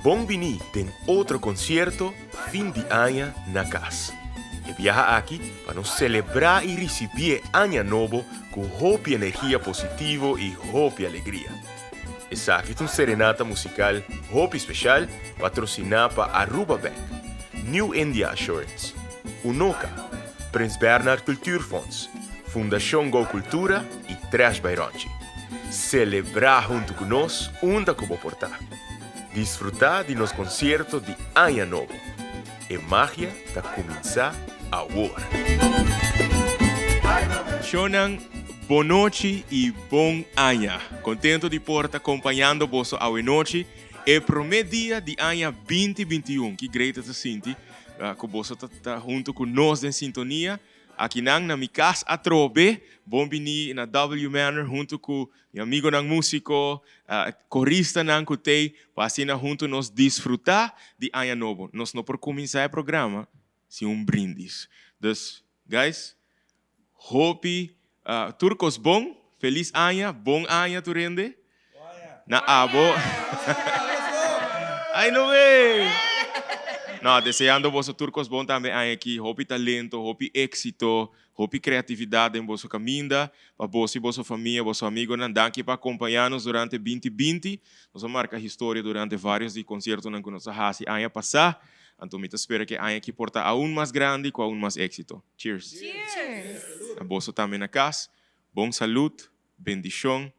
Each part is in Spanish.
Bom-vindo tem outro concerto fim de ano na casa. E viaja aqui para nos celebrar e receber ano novo com hope e energia positiva e hope e alegria. Essa aqui é uma serenata musical hope especial patrocinada para Aruba Bank, New India Assurance, UNOCA, Prins Bernhard Cultuurfonds, Fundação Go Cultura e Trash Baironchi. Celebrar junto conosco onde como portar. Desfrutar de nos concerto de Ano Novo. E magia está começar agora. Shonan, boa noite e bom ano. Contento de porta acompanhando você a noite. É o primeiro dia de ano 2021. Que great se sente que você está junto conosco em sintonia. Aqui na minha casa a Trobe, bom vindo na W Manor junto com meu amigo ng músico, corista ng kutei, para assim junto nos desfrutar de ano novo. Nós não por começar o programa sem brindis. Dus, guys, hope turcos bom, feliz ano, bom ano tu rende. Na abo. Ai não é. No, deseando vos turcos bom também aqui, hope talento, hope éxito, hope criatividade em vosso caminho, para vos e vossa família, vosso amigo, danke para acompanhar-nos durante 2020. Nós marca a história durante vários de concertos que nós fazemos ano passado. Então, eu espero que ano aqui porta aún mais grande, com aún mais éxito. Cheers. Cheers. A vos também na casa, bom saúde, bendição,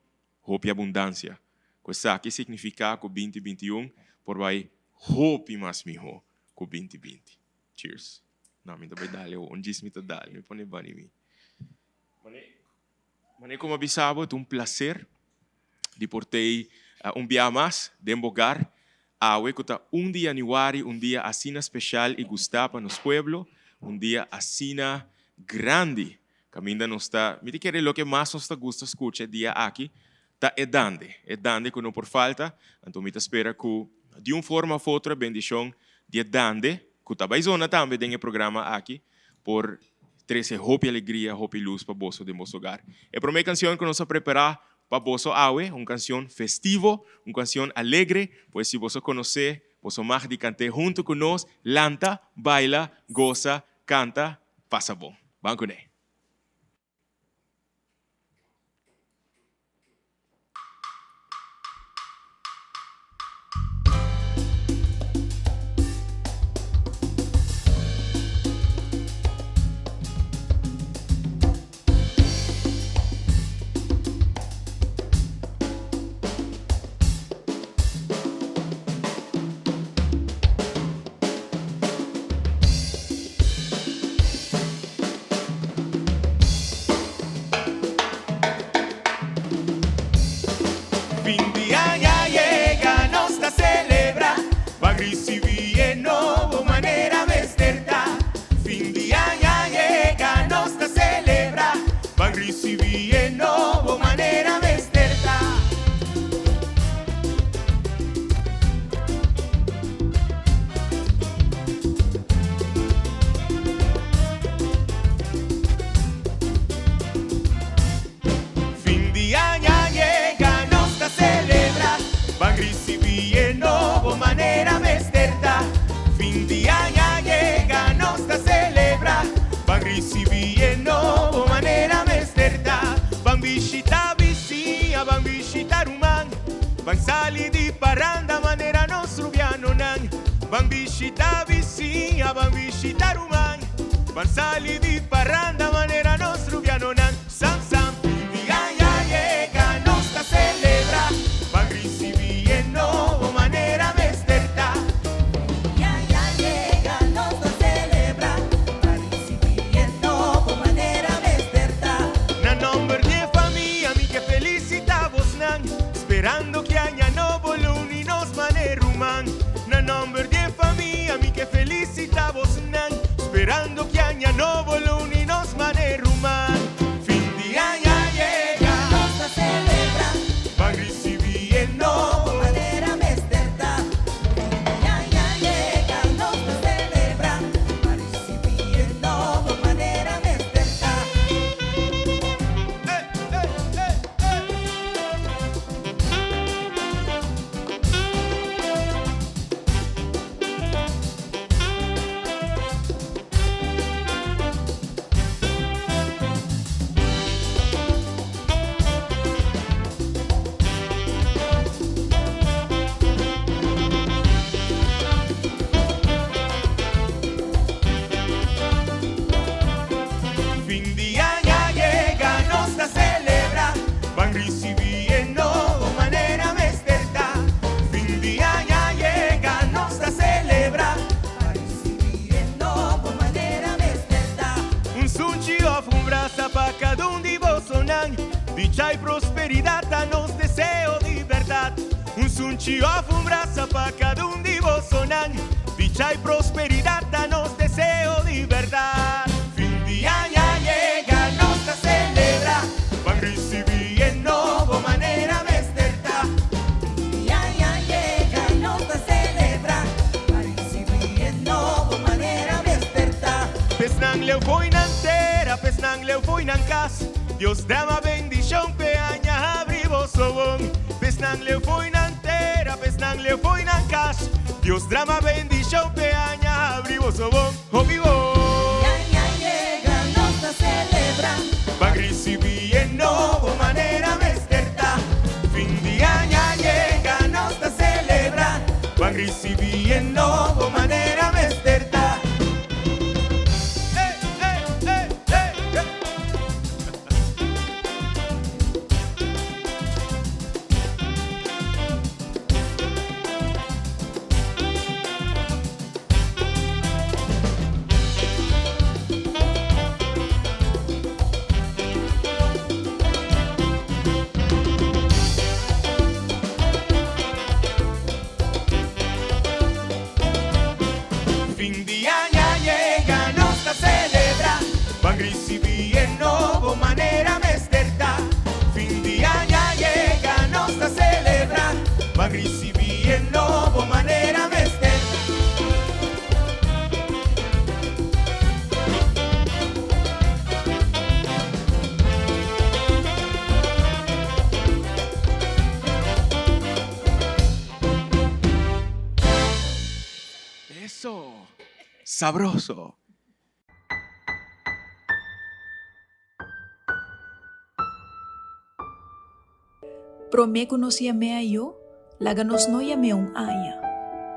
hope e abundância. Isso aqui significa que 2021 por vai hope mais melhor. Com 2020. Cheers. Não, me dá dali, o onde me dá dali, me põe bem em mim. Mas como avisava, é um prazer de portei dia mais de embogar a huecuta dia de janeiro, dia assim especial e gostar para nos pueblo, dia assim grande. Caminda nos está, me diga lo que mais nos gusta escuchar dia aqui, tá é dande que não por falta, então me espera que de uma forma ou outra bendição de dande, que também zona também tem programa aqui, por trazer hope e alegria, hope e luz para você de nosso hogar. É a primeira canção que nós vamos preparar para você hoje, uma canção festivo, uma canção alegre, pois se você conhecer, você mais de cantar junto conosco, lanta, baila, goza, canta, passa bom. Vamos com ele. Van sali di parranda manera nos rubiano nan. Van visita vizinha, van visitar umán. Van sali di parranda manera nos rubiano nan. Sam sam, dia ya llega, nos ta celebra. Van recibiendo manera mesterta. Ya llega, nos ta celebra. Van recibiendo manera mesterta. Na nombre de familia, mi que felicitamos nan. Esperando que aña novo luni nos maneruman. Na nombre de familia, mi que felicitamos nan. Esperando que aña novo luni nos maneruman. Fin de año llega, nos ta celebra. van recibiendo Manera mesterta. Ya llega, nos ta celebra. Van recibiendo manera mesterta. dicha y prosperidad a nos deseo libertad. Un sunchio un brazo para cada un divo sonan. Dicha y prosperidad a nos deseo libertad. Fin de año llega, nos ta celebra. Van recibir en nuevo manera mesterta. Ya llega, nos ta celebra. Para recibir en nuevo manera despertar. Pesnang leu voinan tera, pesnang leu voinan cas. Dios dama bendición pe aña abrivo sobón. Pesnang leu voinan tera, pesnang leu voinan cas. Dios drama bendición pe aña abrivo sobón. Oh vivo. Ya llega, nos ta celebra. Van recibir en nuevo manera mesterta. Fin de año llega, nos ta celebra. Van recibir en nuevo manera mesterta. Fin de año llega, nos ta celebra. Van recibir en nuevo manera mesterta. Fin de año llega, nos ta celebra. Van recibir en nuevo manera mesterta. Eso, sabroso. Promé conocía a yo, la ganos no llamé un aya.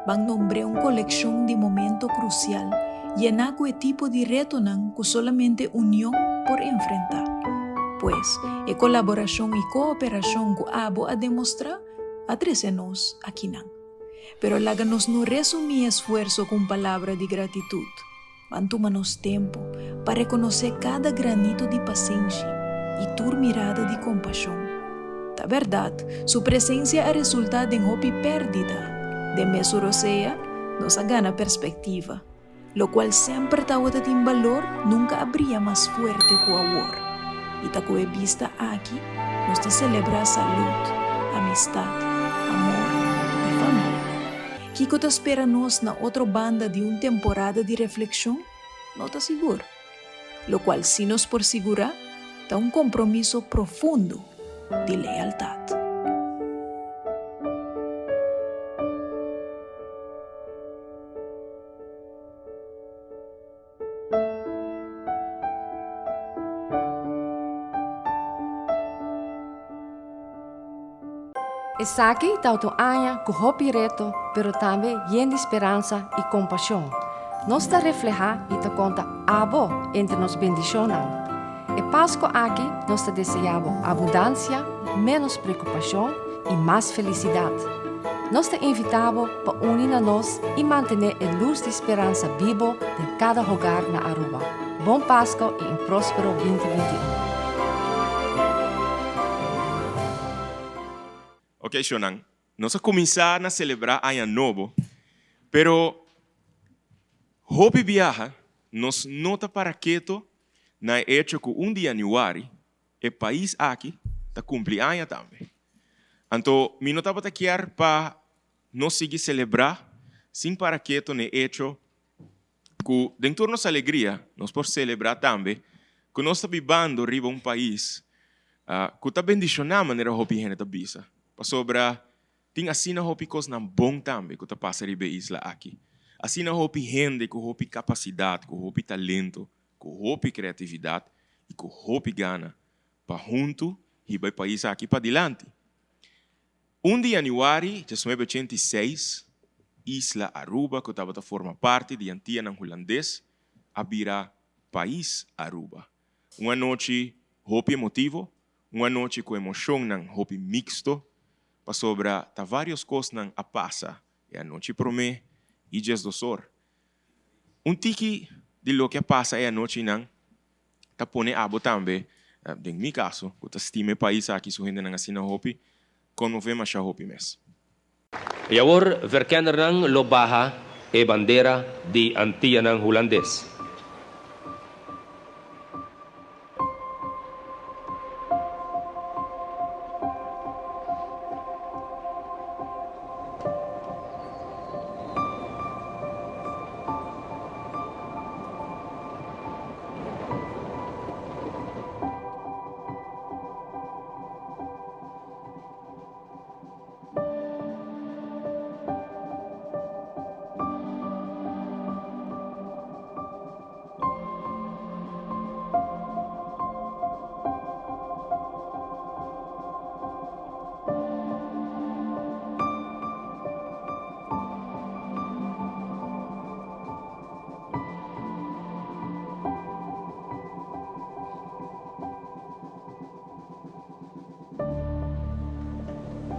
Van nombre un colección de momento crucial, llenaco e tipo de reto nan que solamente unión por enfrentar. Pues, colaboración y cooperación que abo a demostrar, atresenos aquí nan. Pero la ganos no resumí esfuerzo con palabra de gratitud. Van tomanos tiempo para reconocer cada granito de paciencia y tu mirada de compasión. La verdad, su presencia es resultado de hopi pérdida. De mesurosea, nos gana perspectiva, lo cual siempre tawata en valor nunca habría más fuerte que amor. Y ta que vista aquí, nos te celebra salud, amistad, amor y familia. Kiko te espera nos na otra banda de una temporada de reflexión, no te seguro. Lo cual si nos por segura, da un compromiso profundo de lealtad. Esaki tauto aña com hopi reto, pero também lleno de esperança e compaixão. Nos ta refleja e ta conta abo entre nos bendicionan. E Páscoa aqui nos ta deseamos abundância, menos preocupação e mais felicidade. Nos te invitamos para unir a nós e manter a luz de esperança viva em cada hogar na Aruba. Bom Páscoa e um próspero 2021. Ok, Shonan, nós começar a celebrar Ano Novo, pero hopi viaja nos nota para quieto na hecho que dia Januari o país aqui está cumpleaños também. Então, me nota para querer para não seguir celebrar sem para quieto na hecho que dentro da nossa alegria nós por celebrar também que nós está vivendo riba país que está bendicionando a maneira hopi gente bisa. Pa sobra, tem assim na hopi coisas na bom também que está passando riba isla aqui. Assim na hopi gente com hopi capacidade, com hopi talento, com hopi criatividade e com hopi gana para junto riba país aqui para adiante. Dia Januari de 1986, Isla Aruba, que estava a formar parte de antiga holandês, abrirá país Aruba. Uma noite hopi emotivo, uma noite com emoção nan hopi mixto, para sobra tá várias coisas nan a passa, e a noite promê e dias do sol. Tiki de lo que passa é a noite nan, tá pone abo também en mi caso, kuta stime país aqui so gente nang asina hopi, konove masha hopi mes. E agora, verkenderang lo baha e bandera di Antillanang Holandes.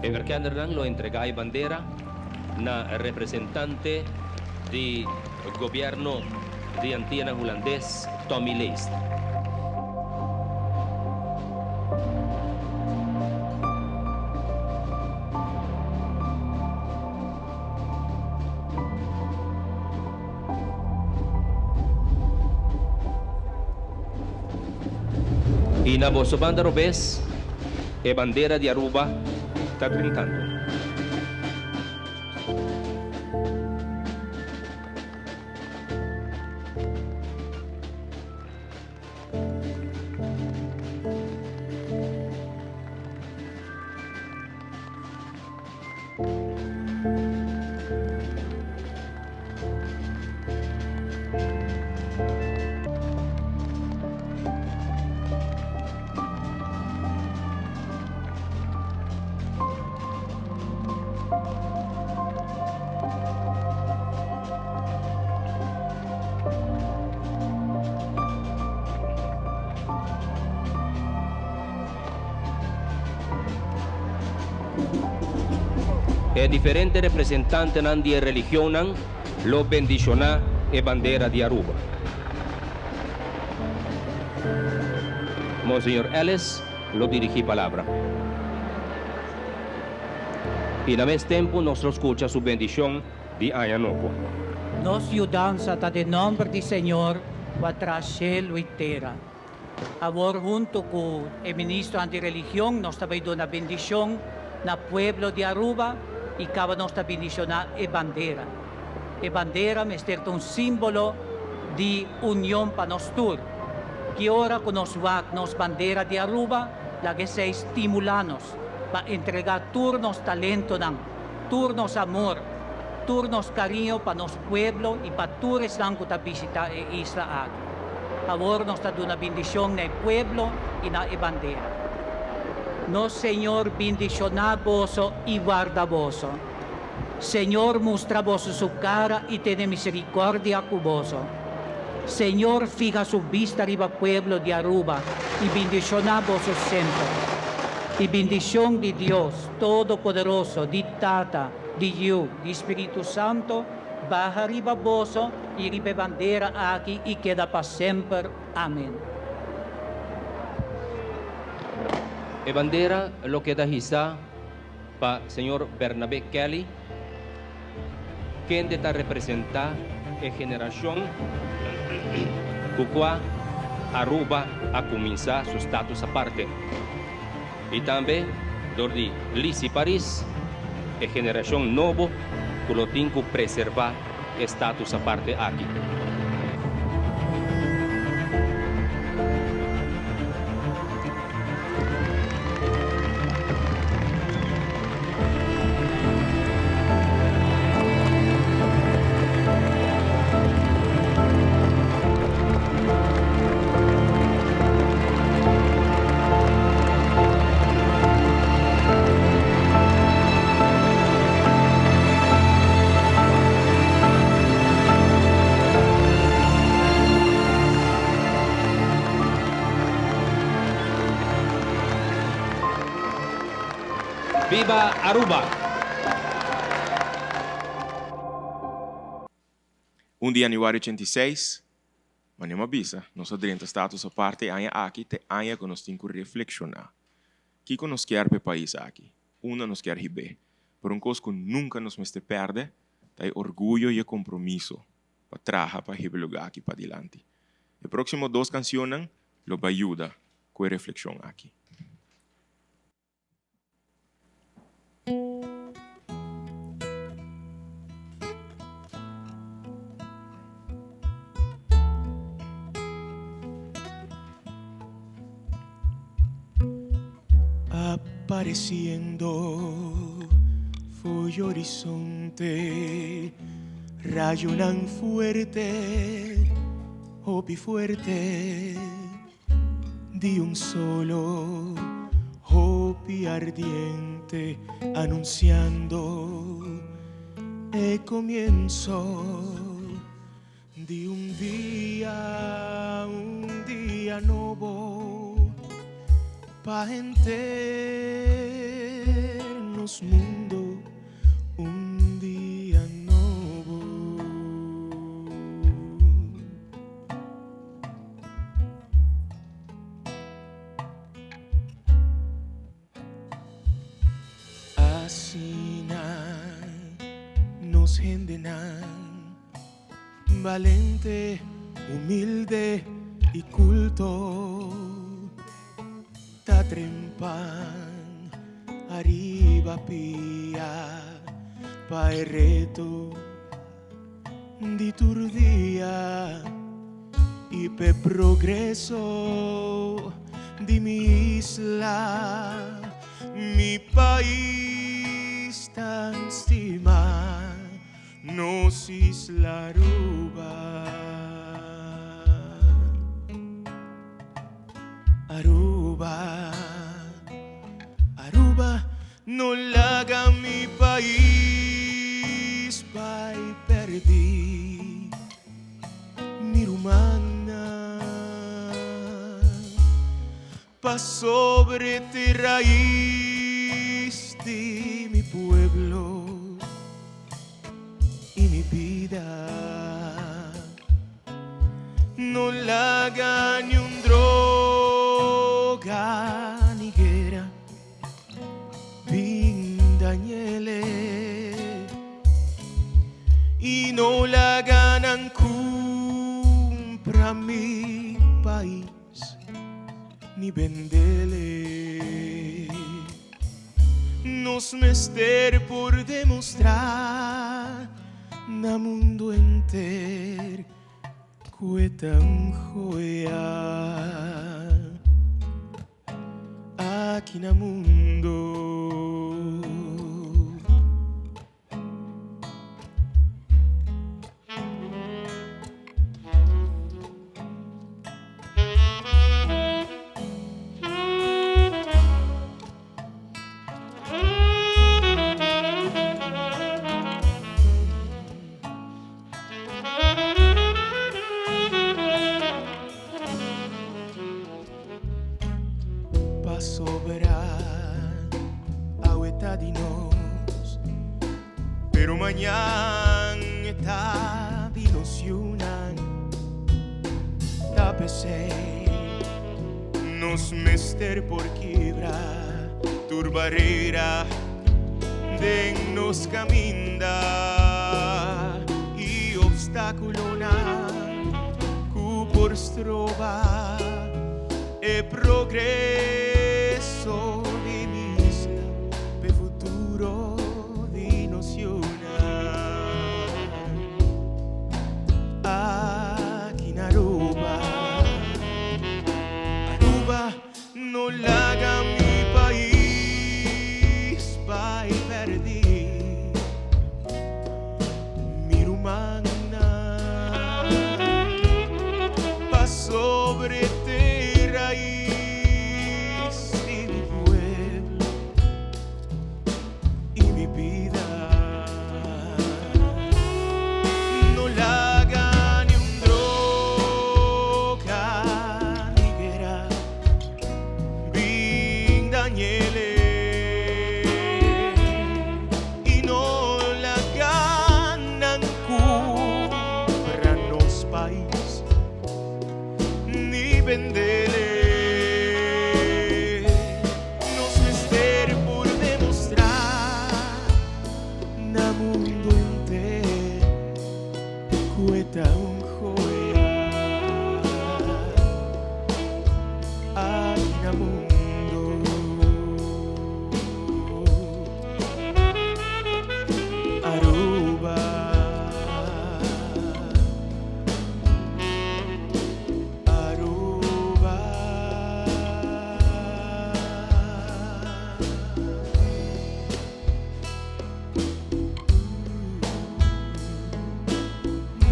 E verkenderang lo entregai bandera na representante di governo di Antillanang Holandes, Tommy Leist. E na vossa banda robes e bandera di Aruba está gritando. E differente representante di religione lo bendiciona e bandera di Aruba. Monseñor Ellis lo dirigí palabra. Y en este tiempo nos escucha su bendición de Año Nuevo. Nos ayudanza de nombre del Señor, Watrashel Luitera. Ahora junto con el ministro de religión nos está dando una bendición na pueblo de Aruba y acaba nuestra bendición e bandera. E bandera me es un símbolo de unión para nosotros. Que ahora con nos bandera de Aruba, la que se estimulanos para entregar turnos talento, turnos amor, turnos cariño para nuestro pueblo y para todos los que visitar la isla. Ahora nos está dando una bendición en el pueblo y en la bandera. Nos, Señor, bendiciona vos y guarda vos. Señor, muestra vos su cara y tiene misericordia con vos. Señor, fija su vista arriba al pueblo de Aruba y bendiciona vos siempre. Y bendición de Dios Todopoderoso, de Tata, de Hijo, de Espíritu Santo, baja arriba vos y ribe bandera aquí y queda para siempre. Amén. E bandera lo queda hisa pa señor Bernabé Kelly, quien está representa e generación cual Aruba a comenzar su status aparte. Y también de Lisi Paris e generación novo que lo tiene que preservar status aparte aquí. ¡Viva Aruba! Un día en Januari 86, Manema bisa, nós adrenta status aparte anya aqui, te anya que nós temos que reflexionar. Que nós quer para o país aqui? Uma nós quer ribe. Por coisa que nunca nos meste perde, é orgulho e compromisso para trabalhar para ribe lugar aqui para adiante. E próximo 2 canções, lo vai ajudar com a reflexão aqui. Apareciendo fue horizonte, rayonan fuerte, hopi fuerte, di un solo hopi ardiente, anunciando el comienzo de un día nuevo, pa' enternos mundo, un día nuevo. Así nos gendenan, valente, humilde y culto. Ta trempan arriba pia pa el reto di turdía y pe progreso di mi isla, mi país tan stima nos isla Aruba. Aruba, Aruba, no la haga mi país, pai perdí mi rumana, pa sobre ti raíz de mi pueblo y mi vida, no la haga ni un ni guerra, Dañele, y no la ganan compra mi país ni vendele. Nos mester por demostrar na mundo enter que tan joya aqui na mundo. Sobrar agüeta de nos, pero mañana está ilusionan, tapese, nos mester por quiebra, turbarera, de nos caminda y obstaculona, cu por strova e progreso. Di mi isla per futuro di noziona aquí en Aruba, Aruba no la haga mi país, vai perdí mi rumana pa sobre te raíz. kuta un joya na mundo Aruba Aruba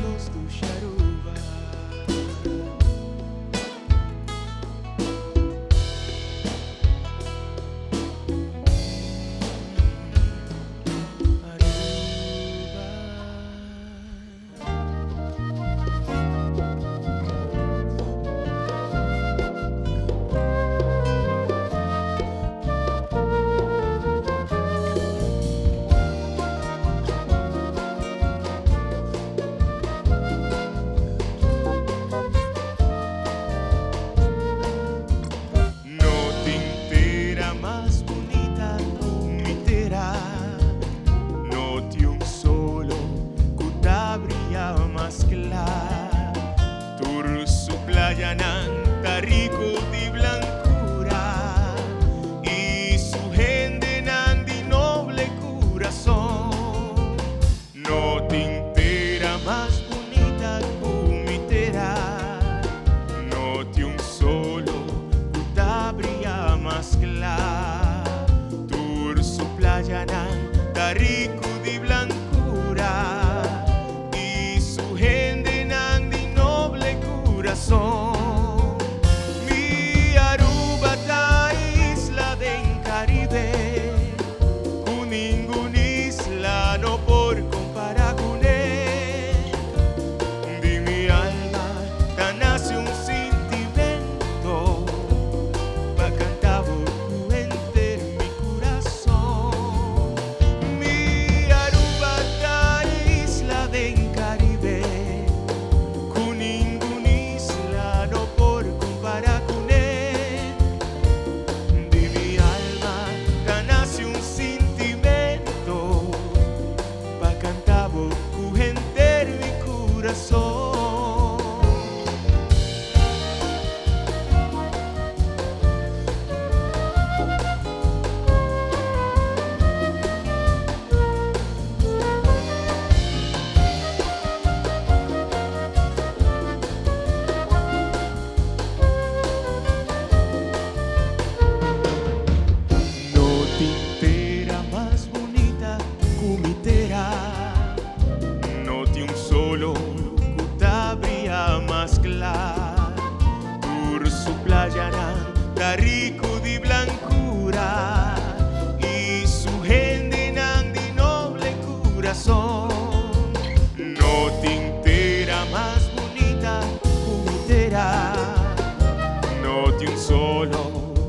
Nos ducha Aruba No tintera más bonita mitera no ti un solo cutabria más clara tur su playa nanta rico di blancura y su gente nandi noble corazón no tintera más bonita mitera no ti un solo cutabria más clara tur su playa nanta rico di blancura y su gente nandi noble corazón mi Aruba ta isla del Caribe con ninguna isla no por comparar con él de mi alma ta nace un sentimento va cantavo en mi corazón mi Aruba ta isla del Caribe con ninguna isla no por comparar con él de mi alma ta nace un sentimento va cantavo en mi corazón No tintera más bonita cumitera no ti un solo cutabria más clara por su playa nanta rico di blancura y su gente nandi noble corazón no tintera más bonita cumitera no ti un solo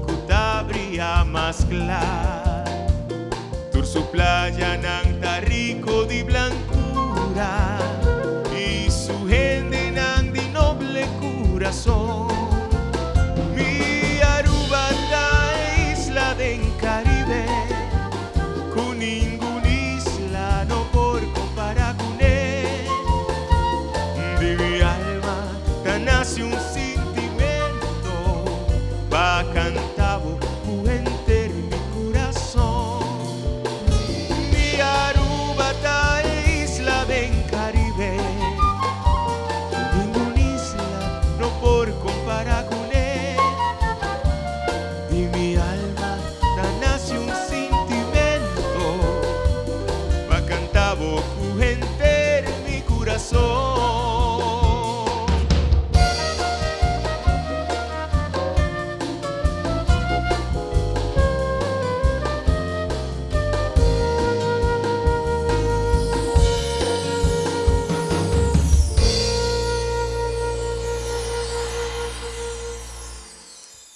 cutabria más clara tur su playa nanta rico di blancura y su gente nandi noble corazón mi Aruba ta isla del Caribe con ninguna isla no por comparar con él de mi alma ta nace un sentimento va cantavo en mi corazón mi Aruba ta isla del Caribe ninguna isla no por comparar con él de mi alma ta nace un sentimento va cantavo en mi corazón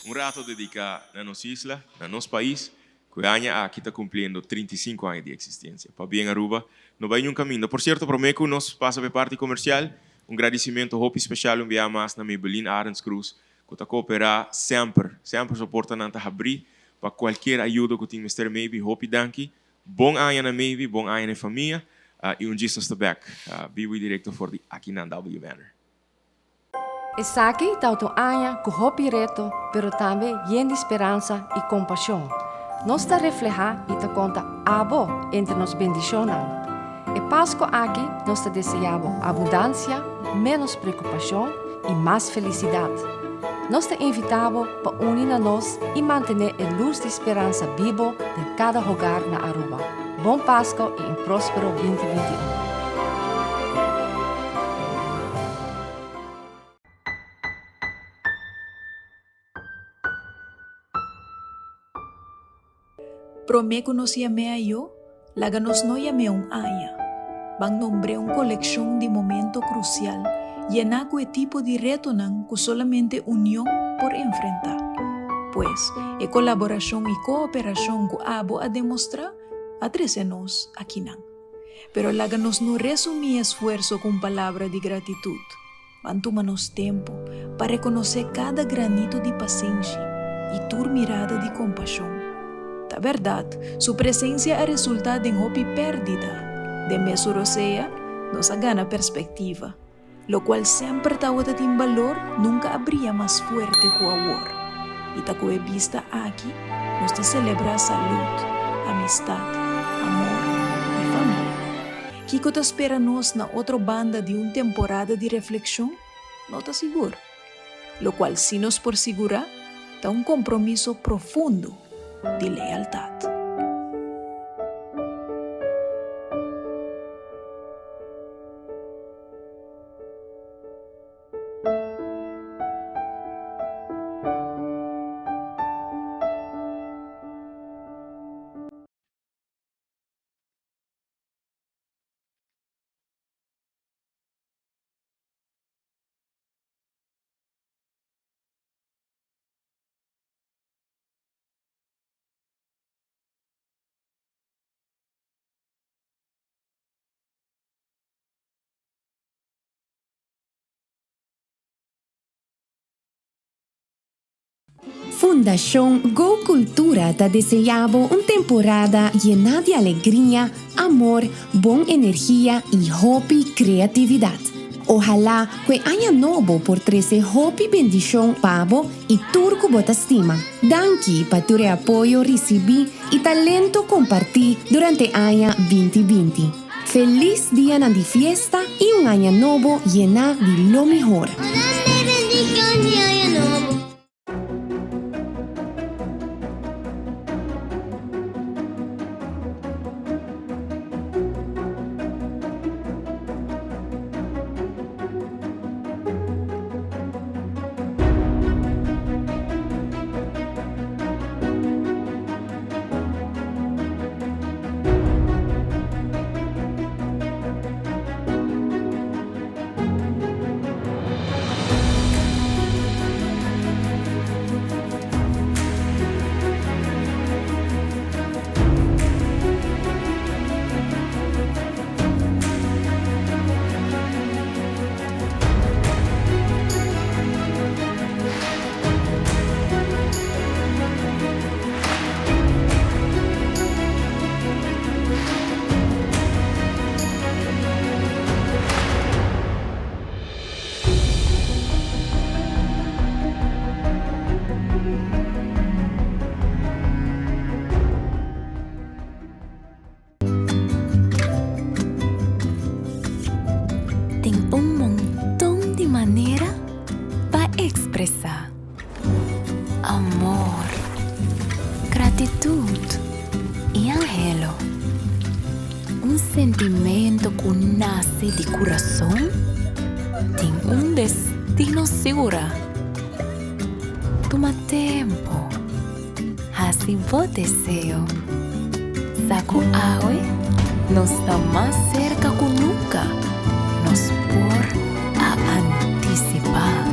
Un rato dedicado a nuestra isla, a nuestro país, que año aquí está cumpliendo 35 años de existencia. Para bien Aruba, no va en un camino. Por cierto, Promeco nos pasa de parte comercial. Un agradecimiento hope especial enviar más a mi Belín Arens Cruz, que está cooperar sempre soporta nanta abrir para qualquer ajuda que tem Mr. Maybe, hope danki. Bom año na Maybe, bom año na família. e Jesus está back. Vivo direto voor die Akinan W Banner. Esaki tauto anya ku hopi reto, pero também yen de esperança e compaixão. Nós está reflejar e ta conta abo entre nos bendicionam. E Páscoa aqui nós está desejando abundância, menos preocupação e mais felicidade. Nós te invitamos para unir a nós e manter a luz de esperança viva em cada hogar na Aruba. Bom Páscoa e um próspero 2021. Prometo nos llamé a yo, laga nos no llamé un aya. Van nombre un colección de momento crucial, llena el tipo de reto nan que solamente unión por enfrentar. Pues, colaboración y cooperación que abo a demostrar, atresenos aquí nan. Pero laga nos no resumí esfuerzo con palabra de gratitud. Van tomarnos tiempo para reconocer cada granito de paciencia y tu mirada de compasión. La verdad, su presencia es resultado de hopi pérdida. De mesurosea, nos gana perspectiva, lo cual siempre tawata en valor nunca habría más fuerte que ahora. Y ta que vista aquí, nos te celebra salud, amistad, amor y familia. Kiko te espera nos na otra banda de una temporada de reflexión, no te seguro. Lo cual si nos por segura, da un compromiso profundo de lealtad. Fundação Go Cultura te deseava uma temporada llena de alegria, amor, boa energia e hobby criatividade. Ojalá que año novo por trazer hobby bendição pavo e turco bota estima. Danke para tu apoio recebi e talento compartir durante año 2020. Feliz dia de fiesta e año novo llena de lo mejor. Amor, gratitud y anhelo. Un sentimiento que nace de corazón, tiene un destino seguro. Toma tiempo, así vos deseo. Saco agua, nos está más cerca que nunca, nos por a anticipar.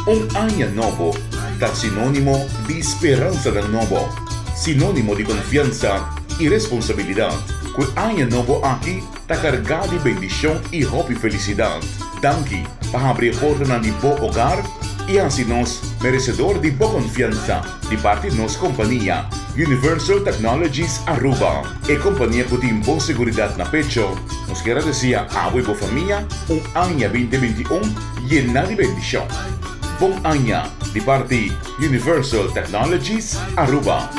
Un año nuevo está sinónimo de esperanza del nuevo, sinónimo de confianza y responsabilidad. Que el año nuevo aquí está cargado de bendición y hope y felicidad. Danke para abrir puertas en el hogar y así nos merecedor de boa confianza de parte de nos compañía Universal Technologies Aruba e compañía que tiene boa seguridad na pecho. Nos quiero decir a vuestra familia un año 2021 llena de bendición. Bom año de parte Universal Technologies Aruba.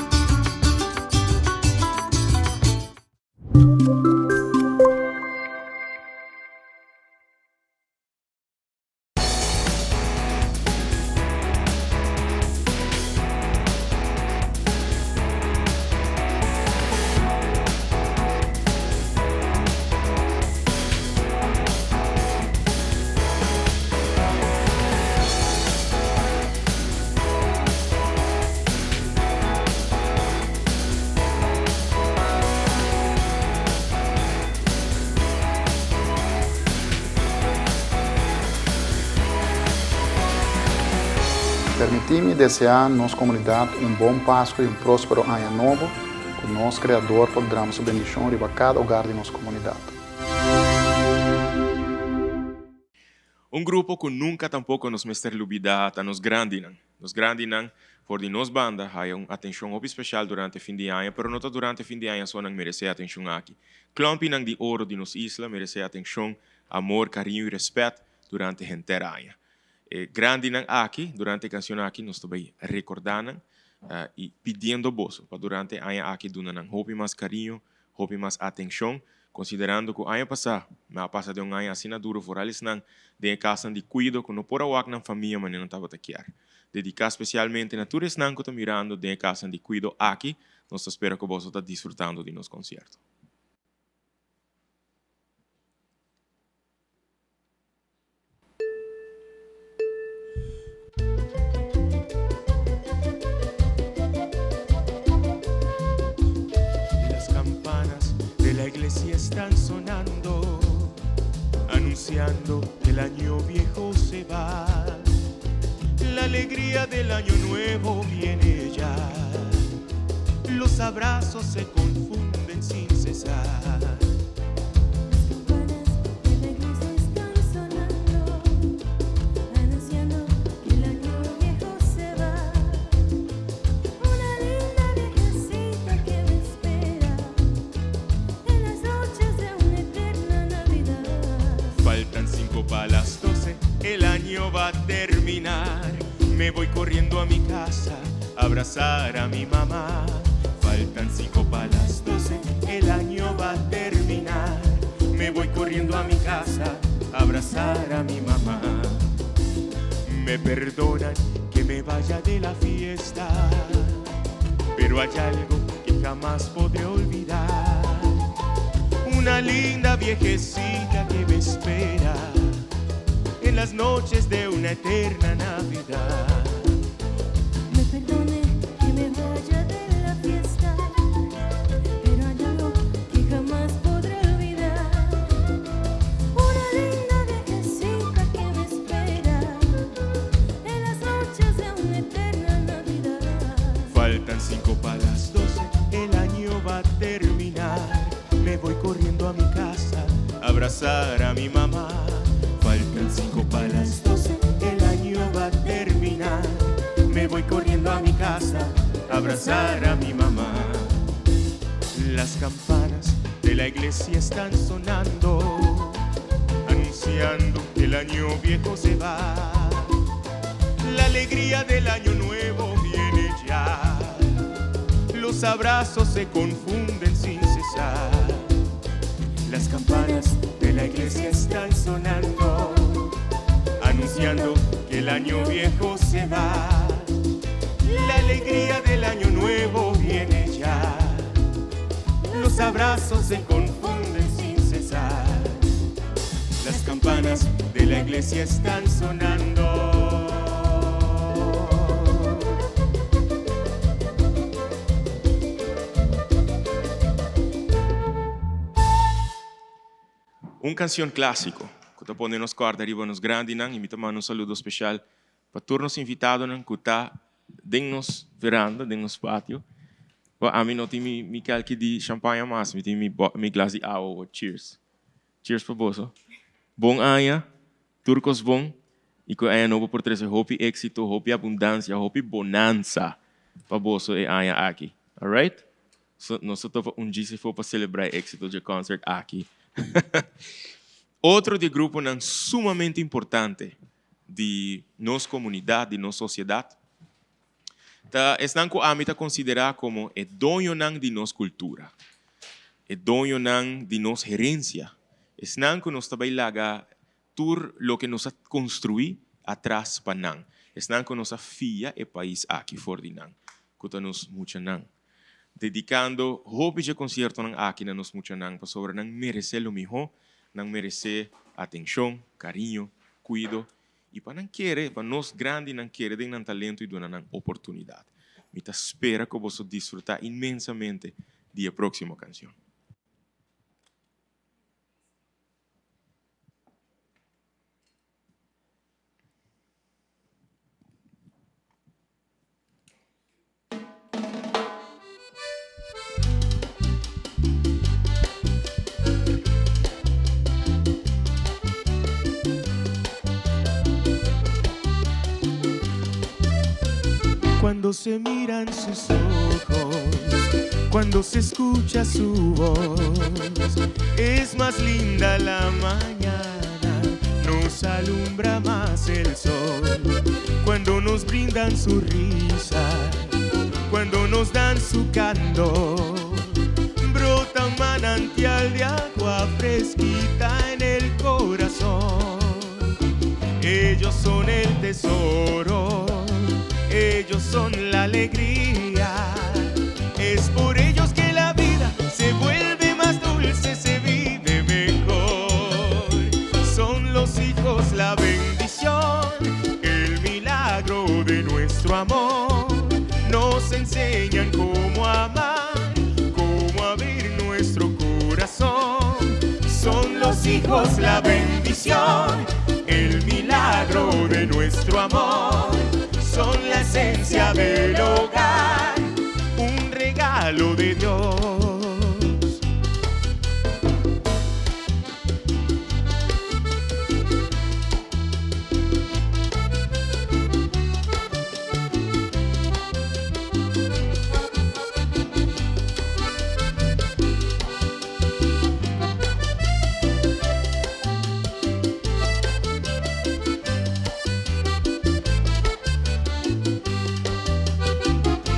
Permite-me desejar nossa comunidade bom Páscoa e próspero ano novo, que o nosso Criador pode dar sua bendição para cada hogar de nossa comunidade. Grupo que nunca tampoco nos mester lubidad a nos grandinan. Nos grandinan por de nos banda hay una atención especial durante fin de año, pero no durante fin de año só merece atención aqui. Klompinan de oro de nos isla merece atención, amor, cariño y respeto durante entera año. Grandinan aqui, durante a canção aqui, nós também recordando e pedindo bolso para durante a ano aqui donar hope mais carinho, hope mais atenção, considerando que o ano passado, mas passa de ano assim na duro for eles não de casa de cuido que não por awak na família mas não estava taquear. Dedicar especialmente na turis não que está mirando de casa de cuido aqui, nós espero que você está desfrutando de nos concerto. La iglesia están sonando, anunciando que el año viejo se va. La alegría del año nuevo viene ya. Los abrazos se confunden sin cesar. A las 12 el año va a terminar. Me voy corriendo a mi casa a abrazar a mi mamá. Faltan 5 para las 12, el año va a terminar. Me voy corriendo a mi casa a abrazar a mi mamá. Me perdonan que me vaya de la fiesta, pero hay algo que jamás podré olvidar. Una linda viejecita que me espera en las noches de una eterna Navidad. Me perdone que me vaya de la fiesta, pero hay algo que jamás podré olvidar. Una linda viejecita que me espera en las noches de una eterna Navidad. Faltan 5 para las 12, el año va a terminar. Me voy corriendo a mi casa a abrazar a mi mamá. Faltan 5 para las 12, el año va a terminar. Me voy corriendo a mi casa a abrazar a mi mamá. Las campanas de la iglesia están sonando, anunciando que el año viejo se va. La alegría del año nuevo viene ya. Los abrazos se confunden sin cesar. Las campanas de la iglesia están sonando, anunciando que el año viejo se va. La alegría del año nuevo viene ya. Los abrazos se confunden sin cesar. Las campanas de la iglesia están sonando. Canción clásico, que te pone nos corda arriba nos grandinan e me tomando saludo especial para todos os invitados que está dentro nos veranda, dentro nos pátio. A mim não tem me calque de champanhe mais, me tem me glass de água. Cheers. Cheers para você. Bom ano, turcos bom, E que Anha Nova por trazer hope éxito, hope abundância, hope bonança para você e Anha aqui. Alright? So, nós estamos dia se for para celebrar êxito de concert aqui. Outro de grupo não sumamente importante de nossa comunidade, de nossa sociedade, estão com a meta considerar como o dono de nossa cultura, o dono de nossa herência. Estão que nós também laga tur lo que nós construí atrás para nang. Estão que nós fia o país aqui fora de nang, que nos muito nang. Dedicando hope de concerto nang aqui na nos muito nang, para sobre nang merecer lo melhor, nang merecer atenção, carinho, cuido. E para não querer, para nós grandes não querer de um talento e de uma oportunidade. Me espera que você desfrutar imensamente da próxima canção. Cuando se miran sus ojos, cuando se escucha su voz, es más linda la mañana, nos alumbra más el sol. Cuando nos brindan su risa, cuando nos dan su candor, brota un manantial de agua fresquita en el corazón. Ellos son el tesoro, ellos son la alegría, es por ellos que la vida se vuelve más dulce, se vive mejor. Son los hijos la bendición, el milagro de nuestro amor. Nos enseñan cómo amar, cómo abrir nuestro corazón. Son los hijos la bendición, el milagro de nuestro amor. Son la esencia del hogar, un regalo de Dios.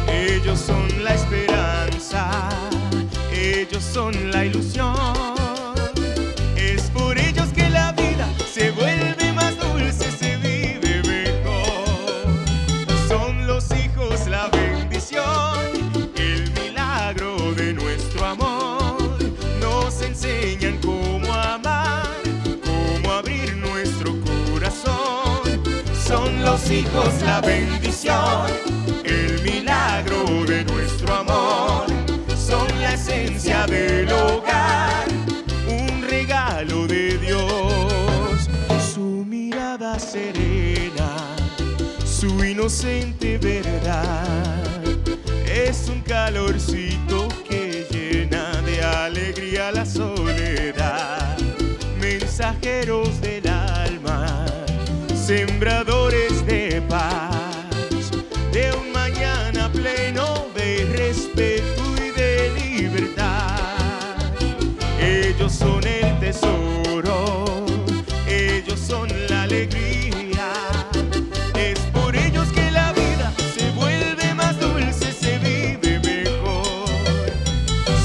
Ellos son la esperanza, ellos son la ilusión. Es por ellos que la vida se vuelve más dulce, se vive mejor. Son los hijos la bendición, el milagro de nuestro amor. Nos enseñan cómo amar, cómo abrir nuestro corazón. Son los hijos la bendición, el milagro de nuestro amor. Son la esencia del hogar, un regalo de Dios. Su mirada serena, su inocente verdad, es un calorcito que llena de alegría la soledad. Mensajeros del alma, sembradores de paz, de un mañana pleno de respeto y de libertad. Ellos son el tesoro, ellos son la alegría. Es por ellos que la vida se vuelve más dulce, se vive mejor.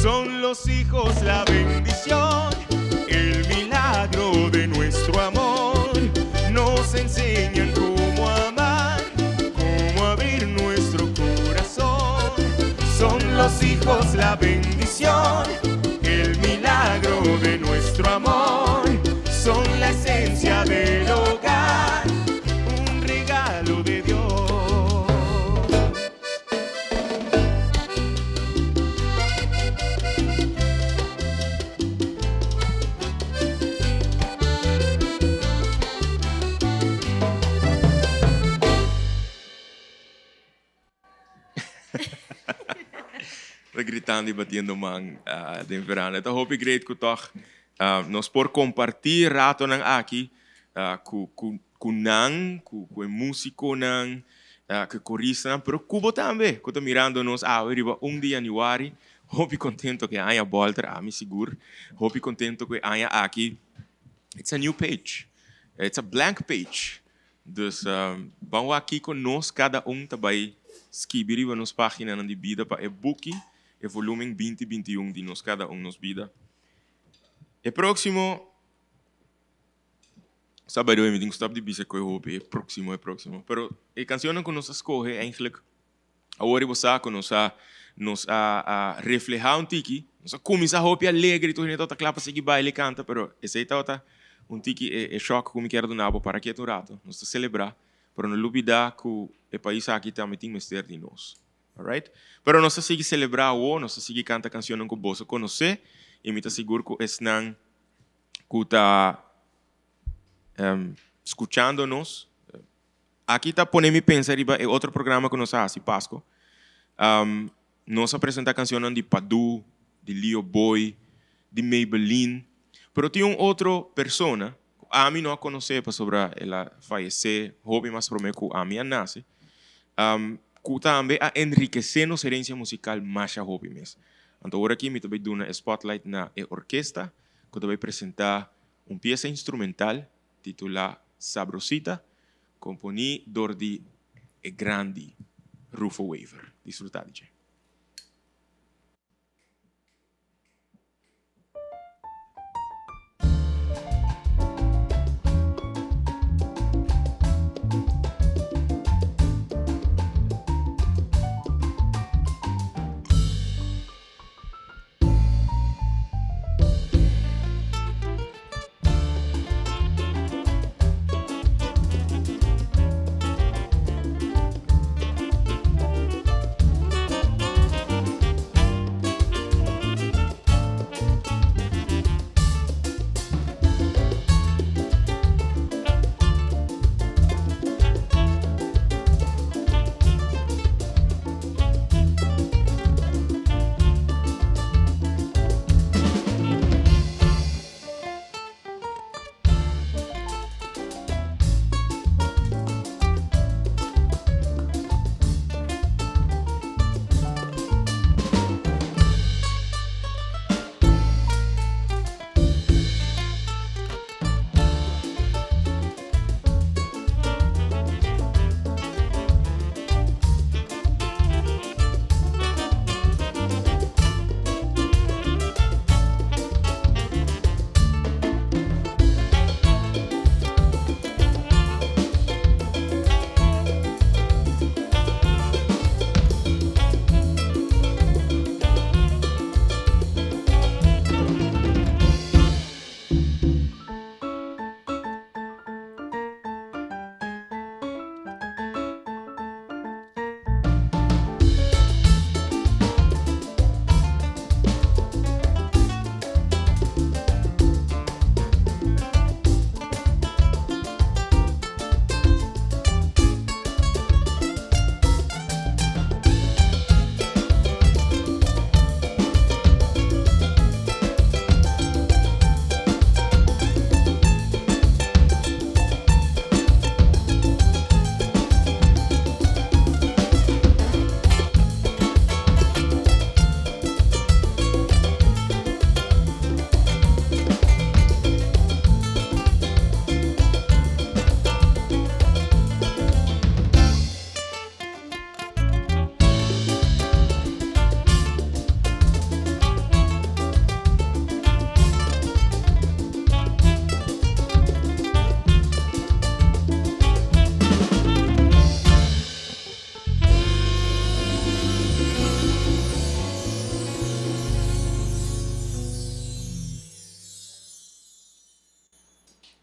Son los hijos la bendición, el milagro de nuestro amor. Nos enseñan cómo amar, cómo abrir nuestro corazón. Son los hijos la bendición, el milagro de nuestro amor. Son la esencia del hogar, un regalo de Dios. Gritando e batendo mão de verão. Então, hoop ik great que toch nós por compartilhar rato nang aqui kunang, ku músico nang, que corista nang, pero kubo também, que tá mirando-nos, riba dia aniwari, hopi contento que haya Walter, me seguro, hopi contento que haya aqui. It's a new page. It's a blank page. Dus vamos aqui conosco, cada também escrever nas páginas de vida para o book, o volume 2021 de nós, cada nos vida. E próximo, sabe, eu me digo, stop de bisa que eu hope, é próximo. Pero a canção que nós escolhe, eigenlijk, agora você nos reflejar tiki, nós começar a hope alegre, tu não tá claro para seguir baile canta, pero esse aí tá tiki é choque como quero do nabo para que é rato, nós celebrar, pero não olvidar que o país aqui também tem mistério de nós, alright? Pero nós seguir celebrar nós seguir canta canção que você conhece, e me tá seguro que estão que tá escuchando-nos. Aqui tá ponendo me pensar em outro programa que nós fazemos, Pasco. Nós apresentamos canções de Padu, de Leo Boy, de Maybelline, pero tem outra pessoa, a mim não a conhece sobre ela falecer, hobby mais para mim que a minha nasce, que também a enriquecer nossa herência musical mais a hobby mesmo. Então agora aqui me também dou uma spotlight na orquestra, que também apresentar uma peça instrumental titulada Sabrosita, componida de grande Rufo Waver. Disfrutar, DJ.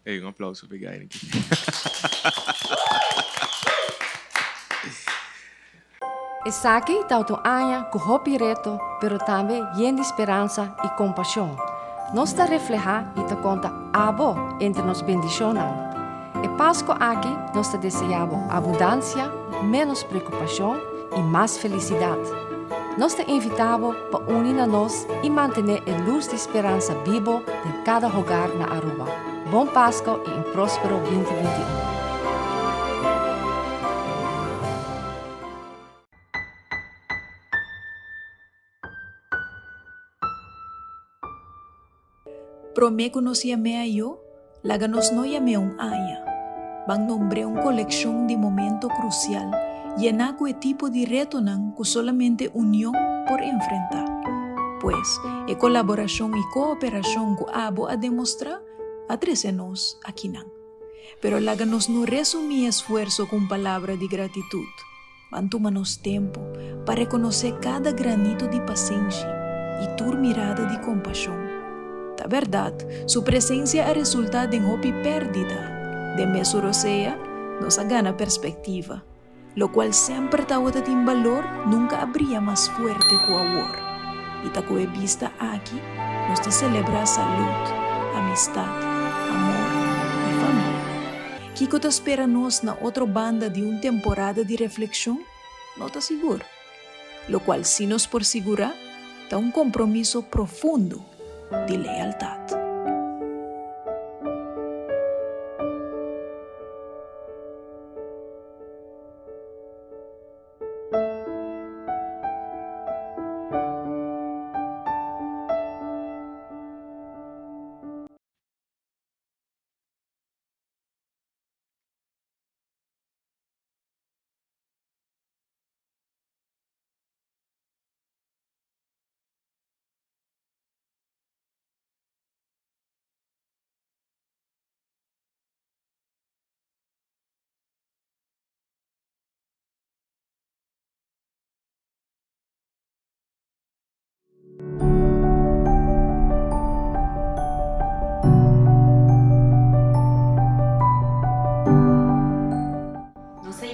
Hey, un aplauso para Gaia aqui. Esaki tauto anya ku hopi reto, pero também yen esperança e compaixão. Nós ta refleja e ta conta abo entre nos bendicionam. E Páscoa aqui nós ta desejamos abundância, menos preocupação e mais felicidade. Nós te invitamos para unir a nós e manter a luz de esperança viva em cada lugar na Aruba. Bom Páscoa e um próspero 2021. Prometo nos llame a yo, láganos no llame a un aya. Van nombre una colección de momento crucial y en aquel tipo de reto nan que solamente unión por enfrentar. Pues, colaboración y cooperación que abo a demostrar, atresenos aquí nan. Pero láganos no resumir esfuerzo con palabras de gratitud. Van tomarnos tiempo para reconocer cada granito de paciencia y tu mirada de compasión. La verdad, su presencia es resultado de una pérdida. De mesurosea, nos gana perspectiva, lo cual siempre está en valor, nunca habría más fuerte que ahora. Y ta que vista aquí, nos te celebra salud, amistad, amor y familia. Kiko te espera nos na otra banda de una temporada de reflexión, no te seguro. Lo cual si nos por segura, da un compromiso profundo de lealtad.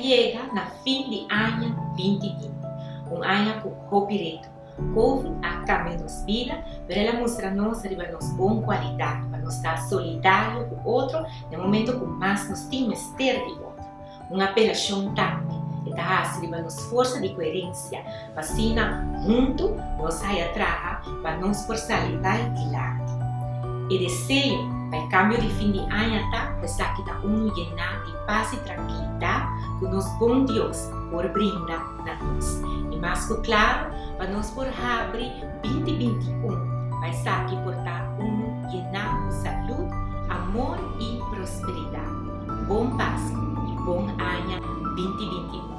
Llega na fim de ano 2020, ano com Hopi Reto. Houve a cambio nos vida, mas ela mostra-nos arriba nos boa qualidade, para nos estar solidário com o outro, no momento que mais nos temos ter de outro. Uma apelação também, e está arriba nos força de coerência, para assim, junto, nos sair atrás, para nos forçalidade de lado. E desejo, para o cambio de fim de ano, para que está llenar de paz e tranquilidade, que nos bom Deus por brindar a nós. E mais que claro, para nós por abrir 2021, vai ser aqui por estar llenar de saúde, amor e prosperidade. Bom Páscoa e bom ano 2021.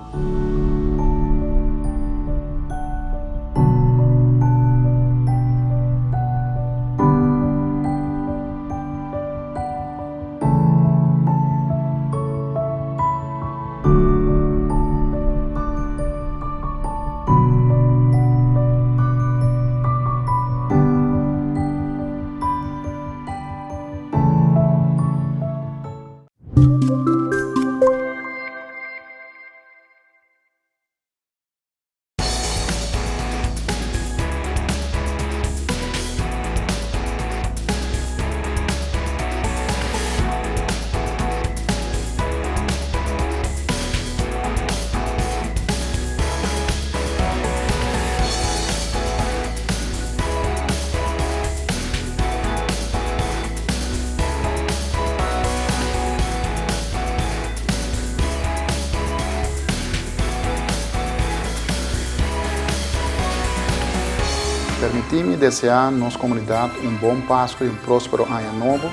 Permiti-me desejar nossa comunidade bom Páscoa e próspero ano novo,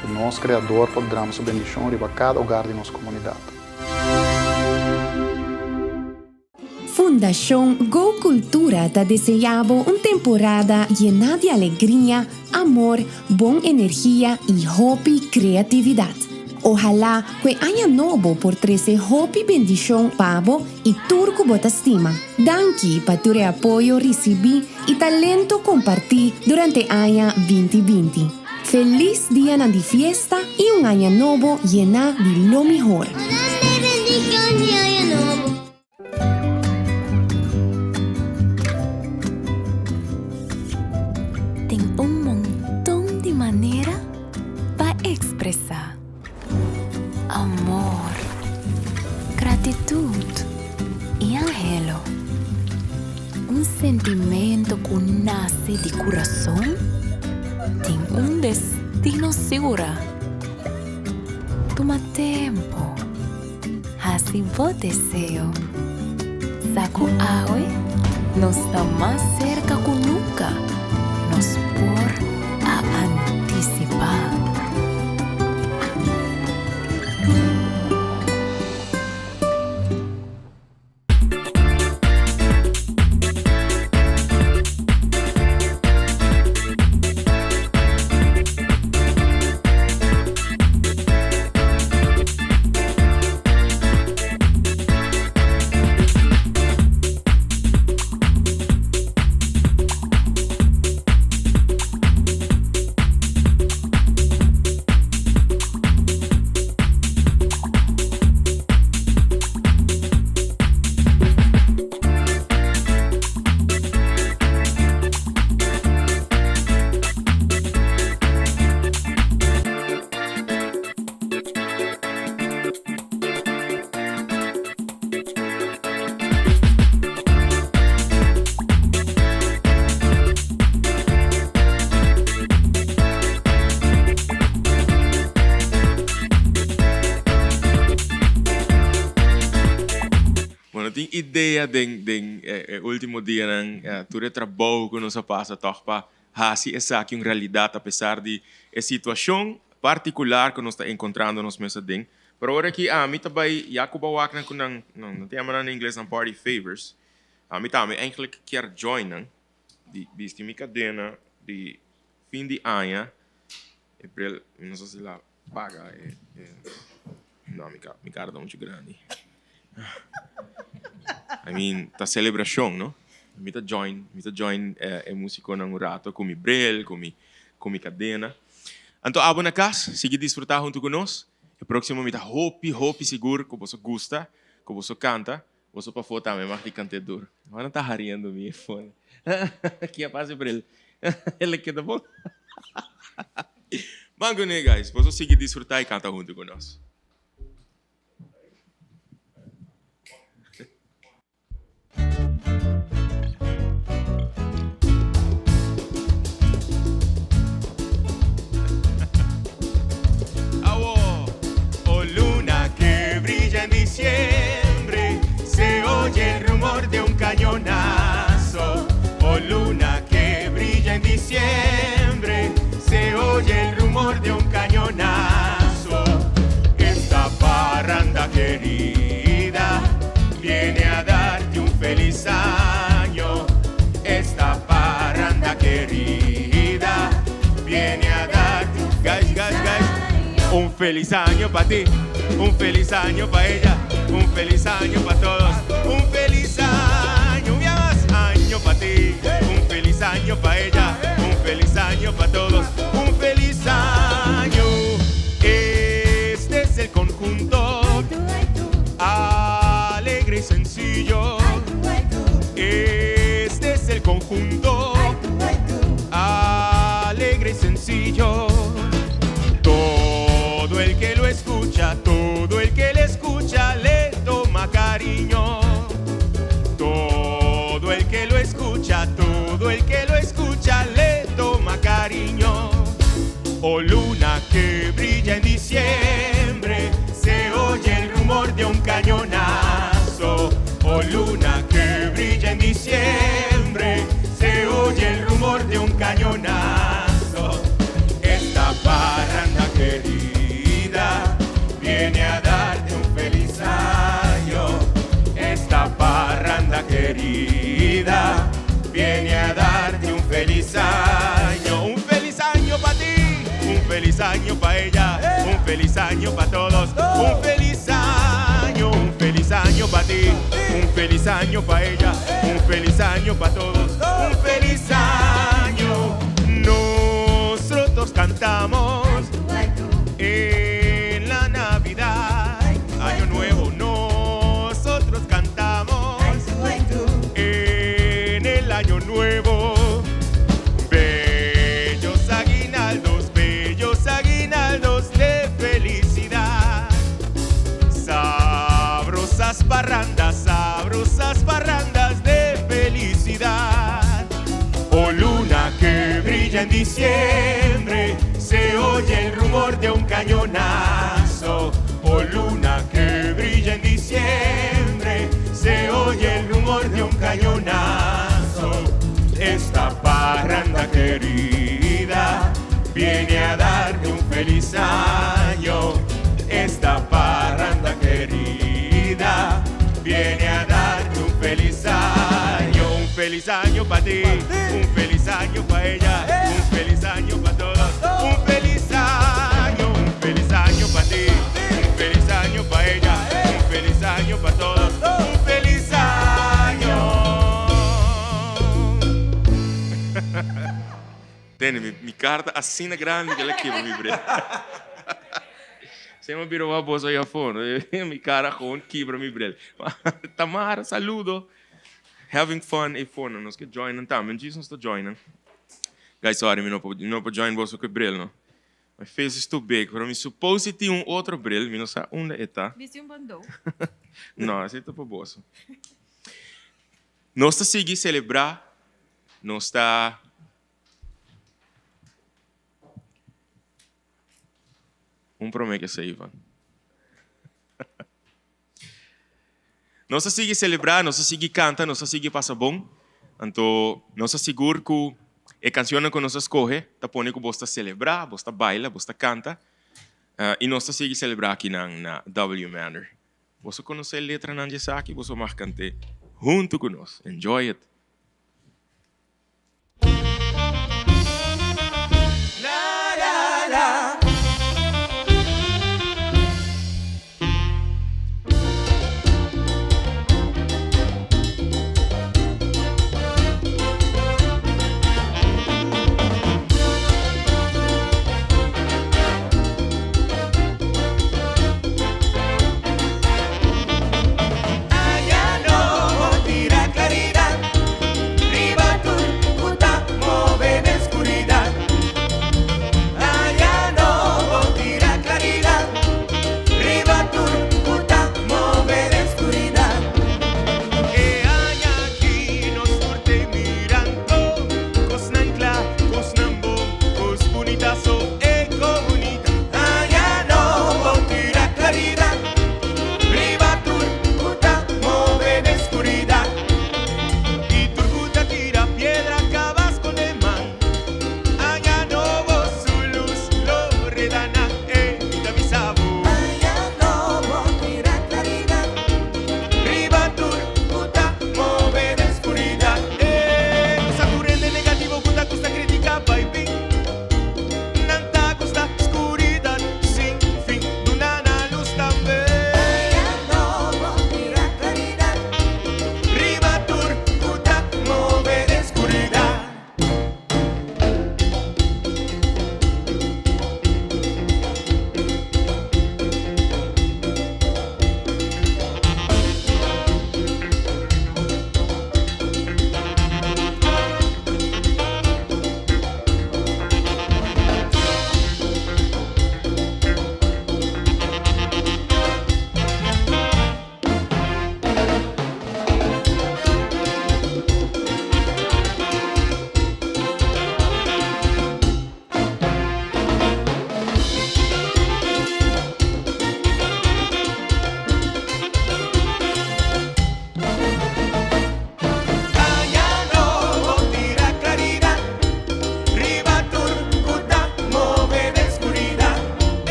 que o nosso Criador pode dar sua bendição para cada hogar de nossa comunidade. Fundação Go Cultura te deseava temporada llena de alegria, amor, boa energia e Hopi criatividade. Ojalá que año novo por trazer Hopi bendição pavo e turco botastima. Danke para tu apoio recebi e talento compartir durante año 2020. Feliz dia de fiesta e año novo llena de lo mejor. Tem montão de maneira para expressar amor, gratitud e anhelo. Sentimento que nasce de coração tem destino seguro. Toma tempo, assim vou desejo. Saco água, nos está mais cerca que nunca. Nos por a antes va. Ideia den último dia tudo trabalho que nos passa toch para hasi essa aqui uma realidade apesar de a situação particular que nós está encontrando nos meses ding. Pero agora aqui mim também Jacob Wagner com não tem em inglês na party favors. Mim também eigenlijk quer joinen die minha cadena de fim de ano. April, não sei se lá paga não me cara muito grande. I mean, ta celebração, não? Me ta join músico nang rato, com mi brel, com mi cadena. Então, abo na casa, sigue disfrutar junto conosco. E próximo me ta hopi seguro que você gosta, que você canta, você para foto me marca cantador. Agora tá rindo mi fone. Que é fácil para ele. Ele queda bom. Mango né, guys, você sigue disfrutar e canta junto conosco. Diciembre se oye el rumor de un cañonazo. Oh luna que brilla en diciembre, se oye el rumor de un cañonazo. Esta parranda querida viene a darte un feliz año. Esta parranda querida viene a darte un feliz año para ti. Un feliz año para ella, un feliz año para todos, un feliz año, ya más año para ti, un feliz año para ella, un feliz año para todos, un feliz año. Este es el conjunto alegre y sencillo. Este es el conjunto alegre y sencillo. Todo el que lo escucha, todo el que le escucha le toma cariño. Todo el que lo escucha, todo el que lo escucha le toma cariño. Oh luna que brilla en diciembre, se oye el rumor de un cañonazo. Oh luna que brilla en diciembre, se oye el rumor de un cañonazo. Esta parranda querida viene a darte un feliz año. Esta parranda querida viene a darte un feliz año. Un feliz año para ti, un feliz año para ella, un feliz año para todos. Un feliz año para ti, un feliz año para ella, un feliz año para todos. Un feliz año. Nosotros cantamos en la Navidad, Año Nuevo. Nosotros cantamos en el Año Nuevo. Bellos aguinaldos de felicidad. Sabrosas parrandas de felicidad. Oh luna que brilla en diciembre, se oye el rumor de un cañonazo. Oh luna que brilla en diciembre, se oye el rumor de un cañonazo. Esta parranda querida viene a dar feliz año. Esta parranda querida viene a darte un feliz año. Un feliz año para ti, un feliz año para ella, un feliz año para todos. Un feliz año para ti, un feliz año para ella, un feliz año para todos. Un feliz año. Tiene mi carta así de grande que le quiero mi bre. Se me virou a bolsa aí a fone. Mi cara gewoon quebra mi bre. Tamara, saludo. Having fun e fone. Nós que joinen também. Jesus está joinen. Guys, sorry, não pode join bolsa com bre, não. Mas fez isto bem. Para mim, supose ter outro bre. Não sei onde está. Viste bandou? Não, assim está para bolsa. Nós está seguindo celebrar. Nós está promessa essa Ivan. Nós seguimos celebrar, nós seguimos cantar, nós seguimos passar bom. Então, nós seguro que a canção que nós escolhe, tá põe que você celebrar, você baila, você canta, e nós seguimos celebrar aqui na W Manor. Você conhece a letra na dessa aqui, você mais cante junto com nós. Enjoy it.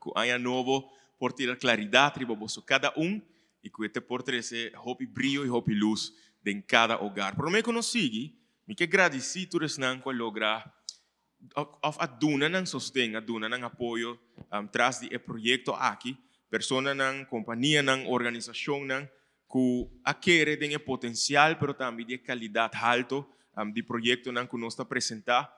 que haya novo por ter claridade riba bosso cada e que te por trazer hopi brilho e hopi luz em cada hogar. Por me consigo, me que agradecer todos não que lograr a duna não sostém, a duna não apoio traz de projeto aqui, persona não, companhia não, organização não, que aquele tem potencial, pero também de qualidade alto de projeto não que nós está apresentar.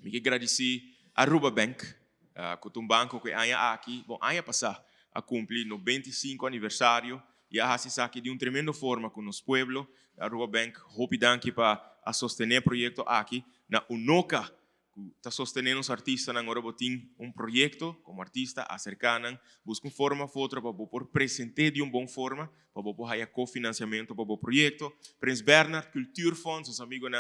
Me que agradecer a Aruba Bank, que um banco que há aqui, bom, há passar a cumprir no 25 aniversário e a se aqui de tremenda forma com nosso pueblo. A Aruba Bank, hope danke para a sostener projeto aqui na Unoca, que está sostenendo os artistas na agora botin projeto como artista acercanan, busca forma outra para por presente de bom forma, para por haya cofinanciamento para o projeto. Prins Bernhard Cultuurfonds, os amigos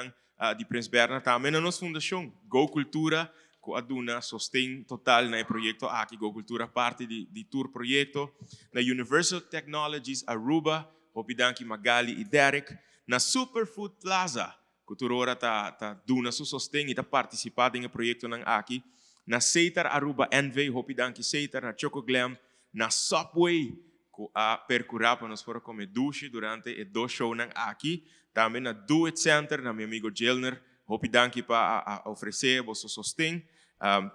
de Prins Bernhard também na nossa fundação Go Cultura, que aduna sostém total no projeto aqui Go Cultura parte de tour projeto na Universal Technologies Aruba, Hopidanki Magali e Derek, na Superfood Plaza, que Turora tá duna su sostém e tá participando em projeto nang aqui, na Seitar Aruba Envy, Hopidanki Seitar, na Choco Glam, na Subway, que a percurar para nós fora comer duche durante e 2 shows nang aqui, também na Do It Center, na meu amigo Jelner, Hopidanki para oferecer o sostém.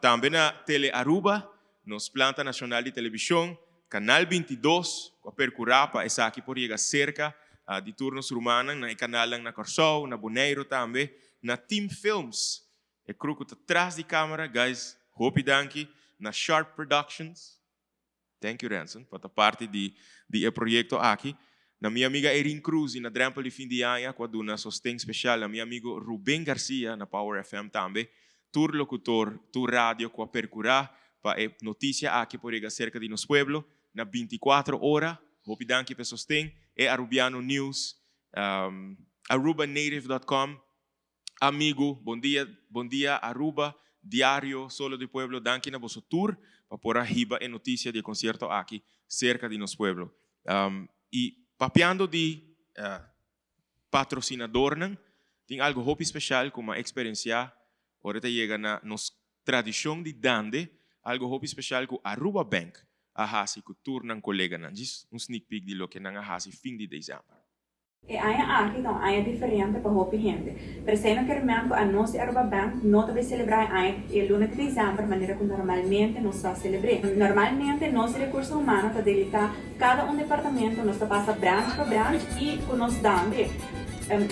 Também na Tele Aruba, nos Planta Nacional de Televisão, Canal 22, que a percurar para essa aqui por chegar cerca de turnos rumanos, na canal na Corsou, na Boneiro também, na Team Films, e creio que atrás de câmera, guys, Hopidanki, na Sharp Productions, thank you Ransom, para parte de projeto aqui. Na minha amiga Erin Cruz, na Drempel de fim de ano, com a sostém especial, na minha amigo Ruben Garcia, na Power FM também, tour locutor, tour rádio, com a percurar, para notícia aqui por chegar cerca de nosso pueblo, na 24 horas, Hopidanki para sostém, e Arubiano News, arubanative.com, amigo, bom dia, Aruba, Diário Solo do Pueblo, danke na vosso tour, para pôr arriba a notícia de concerto aqui, cerca de nosso pueblo. E papeando de patrocinador, tem algo hope especial como a experiência, ahorita chega na nos tradição de Dande, algo hope especial com Aruba Bank, a hasi com tour ng colega nan, just sneak peek de lo que nang a hasi fim de dezembro. E aqui então é diferente para hope gente. Presente que realmente a nossa Aruba Bank não deve celebrar o lunes de dezembro, maneira que normalmente nós está celebrando. Normalmente nosso recurso humano está dedicado cada departamento, nós está passa branch para branch e com nós dando. E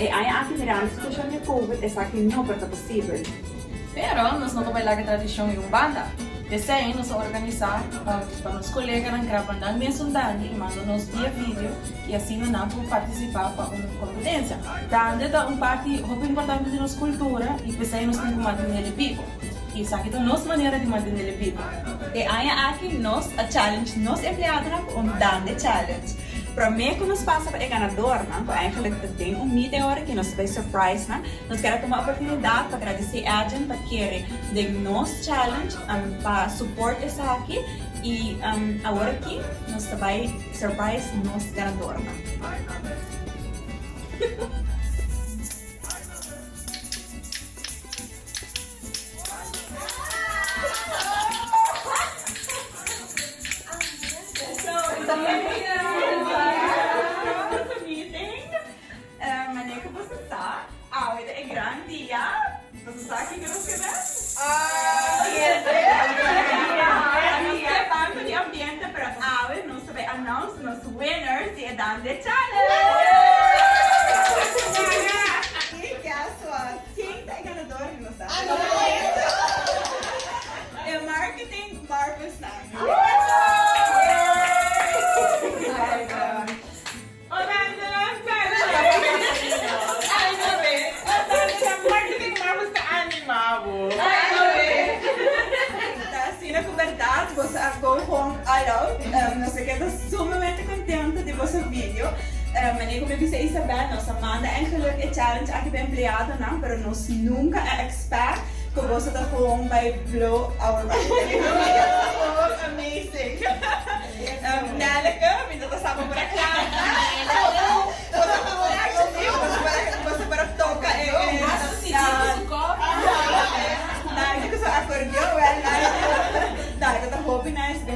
aqui mirando a situação de Covid, é aqui não é possível. Pero nós não vamos lá a tradição em banda. Desenho nós organizar para os colegas na gravando a mesma dani e mandam-nos via vídeo e assim nós podemos participar para uma competência. Dando é parte muito importante de nossa cultura e desenho nós temos que manter ele vivo. E isso aqui é a nossa maneira de manter ele vivo. E aqui nós a challenge nós empregamos dando challenge. Para mim, quando nós passamos para o ganador, eigenlijk tem meeting agora que nós vai surprise, nós queremos tomar a oportunidade para agradecer a gente para querer de nosso challenge para suporte essa aqui e agora aqui nós vai surprise nosso ganador. Você sabe o que nós queremos? Banco de ambiente para hoje nós vamos announce nos winners de Dande Challenge. Que é a sua quinta ganadora que nós sabemos. É marketing Marvelous Você agora com não sei que, estou sumamente contente de vosso vídeo. Mas como eu disse, Isabel, nós manda eigenlijk a challenge aqui para empregado, não, mas nós nunca é expert que você está com by blow our amazing. Nalika, minta está para reclamar. Você para tocar Nalika sa acordeon, Nalika tá hobby nice.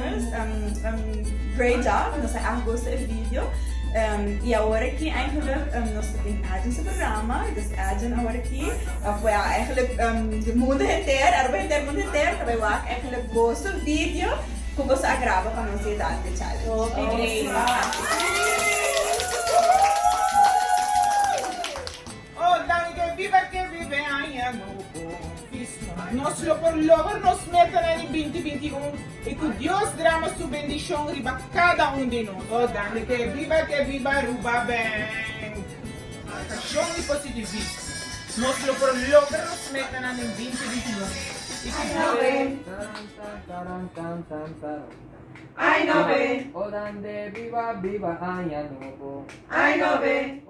great job, nós gostamos do vídeo. E agora aqui eigenlijk nós temos esse programa, dus agora aqui foi eigenlijk de mundo inteiro, arbei inteiro mundo inteiro, também lá eigenlijk gosto vídeo que você agrava para nós dar de challenge. Oh, Dani, que vive año novo. Nós por logo nos metam em 2021 e que Deus derrama sua bendição riba cada de nós. Oh, Dani, que viva Ruba bem. Paixão e positivismo. Nós por logo nos metam em 2021 e que Deus... Ai, no ve. O dande viva año novo. Ai, no ve.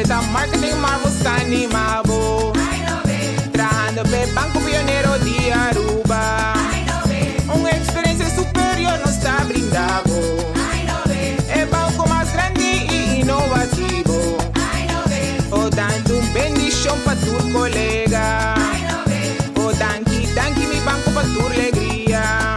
Da marketing marvel stani mabo. Trabajando pe Banco Pionero de Aruba. Una experiencia superior nos está brindado. El banco más grande y innovativo. O dando un bendición pa tu colega. O danki mi banco pa tu alegría.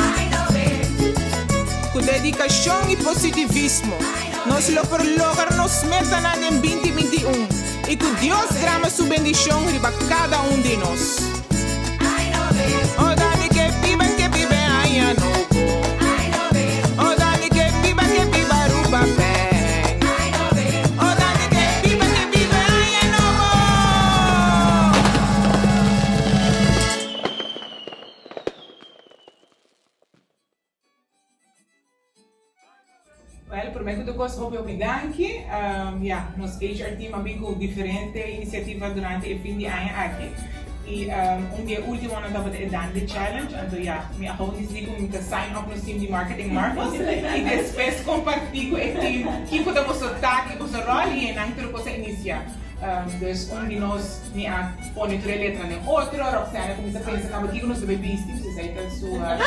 Con dedicación y positivismo. Nós lo por lograr nos metan en 2021 y que Dios derrama su bendición riba cada de nós. Oh, Dani, que viva año novo. Oh, Dani, que viva Ruba bem. Oh, Dani, que viva año novo. Well, prometo que eu vou danke. Nos HR team amigo diferente iniciativa durante o fim de ano aqui. E dia último ano estava de Dante Challenge, então me acabou de sign up no team de Marketing Marvels e depois compartilho com o team que podemos soltar, que podemos rolar e não podemos iniciar. Dus de nós me põe outra letra no outro, Roxana começa a pensar que nós devemos vestir, você sabe que sua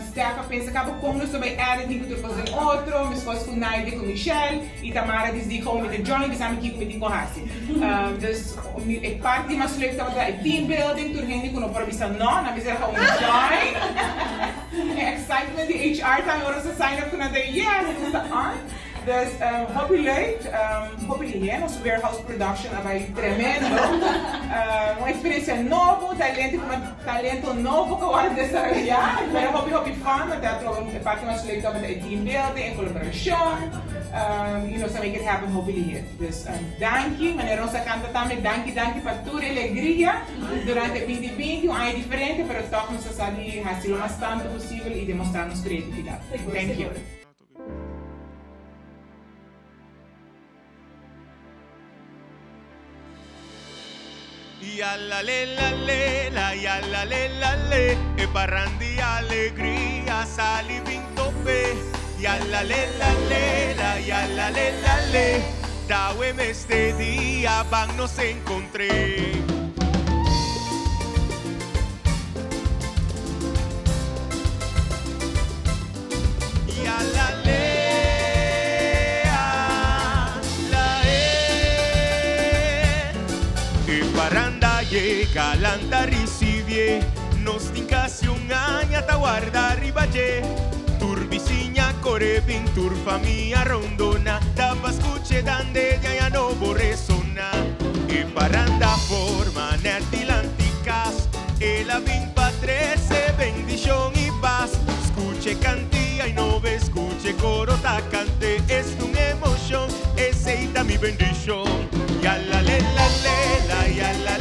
Stefa pensa que como nós devemos editing que depois em outro, minha esposa com Naide com Michelle e Tamara diz que como de join, que sabe que como de corrasi. Dus parte mais leuk dat we team building toen ging ik nog probeer não, na miséria com join. Excitement de HR time horas a sign up kuna de yes, is that on? Dus hobby leuk, nosso warehouse production vai tremendo, uma experiência nova, talento novo que agora desarrollar, pero hobby fun, até parte mais leuk dat we team building, colaboração, e nós também queremos happen hobby leuk. Dus dankie, maneira nossa canta também, dankie para tua alegria durante 2020, um ano diferente, pero toch nós sabe fazer o mais tanto possível e demonstrar nossa criatividade. Thank you. Ya la le, e parrandi alegría, sali vinto pe. Ya la le, dawem este día, van nos encontré. Ya la le. Galanta ricivie, nos tincasi un año ta guarda ribaye. Tur vicina core tur famiglia rondona, dava scucce dande ya no resona. E paranda forma nerti l'anticas, e la vimpa 13 bendición y paz. Escuche cantía y no ve escuche coro ta cante, es una emoción, es eita mi bendición. Ya la le, ya la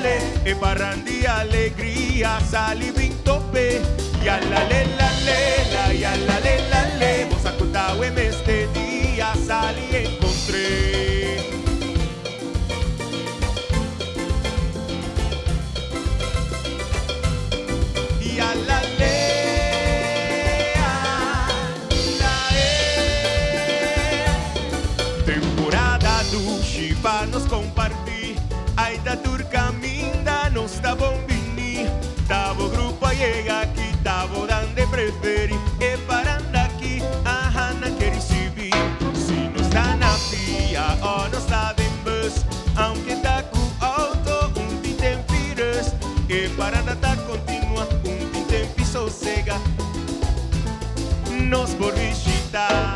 le, e parrandi alegría, sali vinto pe. Ya la le, ya la le, vos acotao en este día, sali encontré. Ya la le, e paranda aqui, a Hana que recebi. Se não está na via ou não está em bus, aunque tá com auto, tem vírus. E paranda tá continua, tem sossega. Nos por visitar.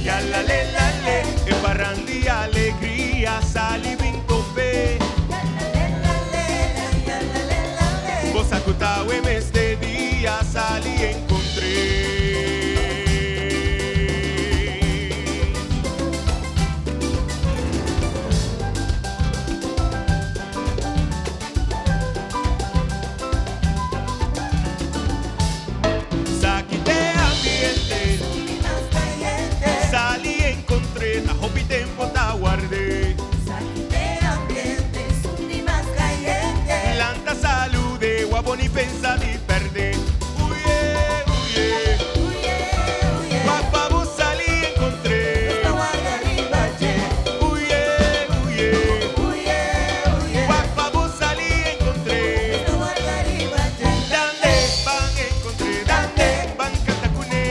Ya la le, e parrandi alegria, sali vinto pe. Vos acutau em este dia, sali encontrei. Saki de ambiente, sali encontrei, a roupa e tempo tá guardei. Lanta salude, guaboni pensa di perder. Uye, uye, guapa vos salí encontré. Uye, uye, guapa vos salí encontré. Dande, van encontré, dande, van catacune,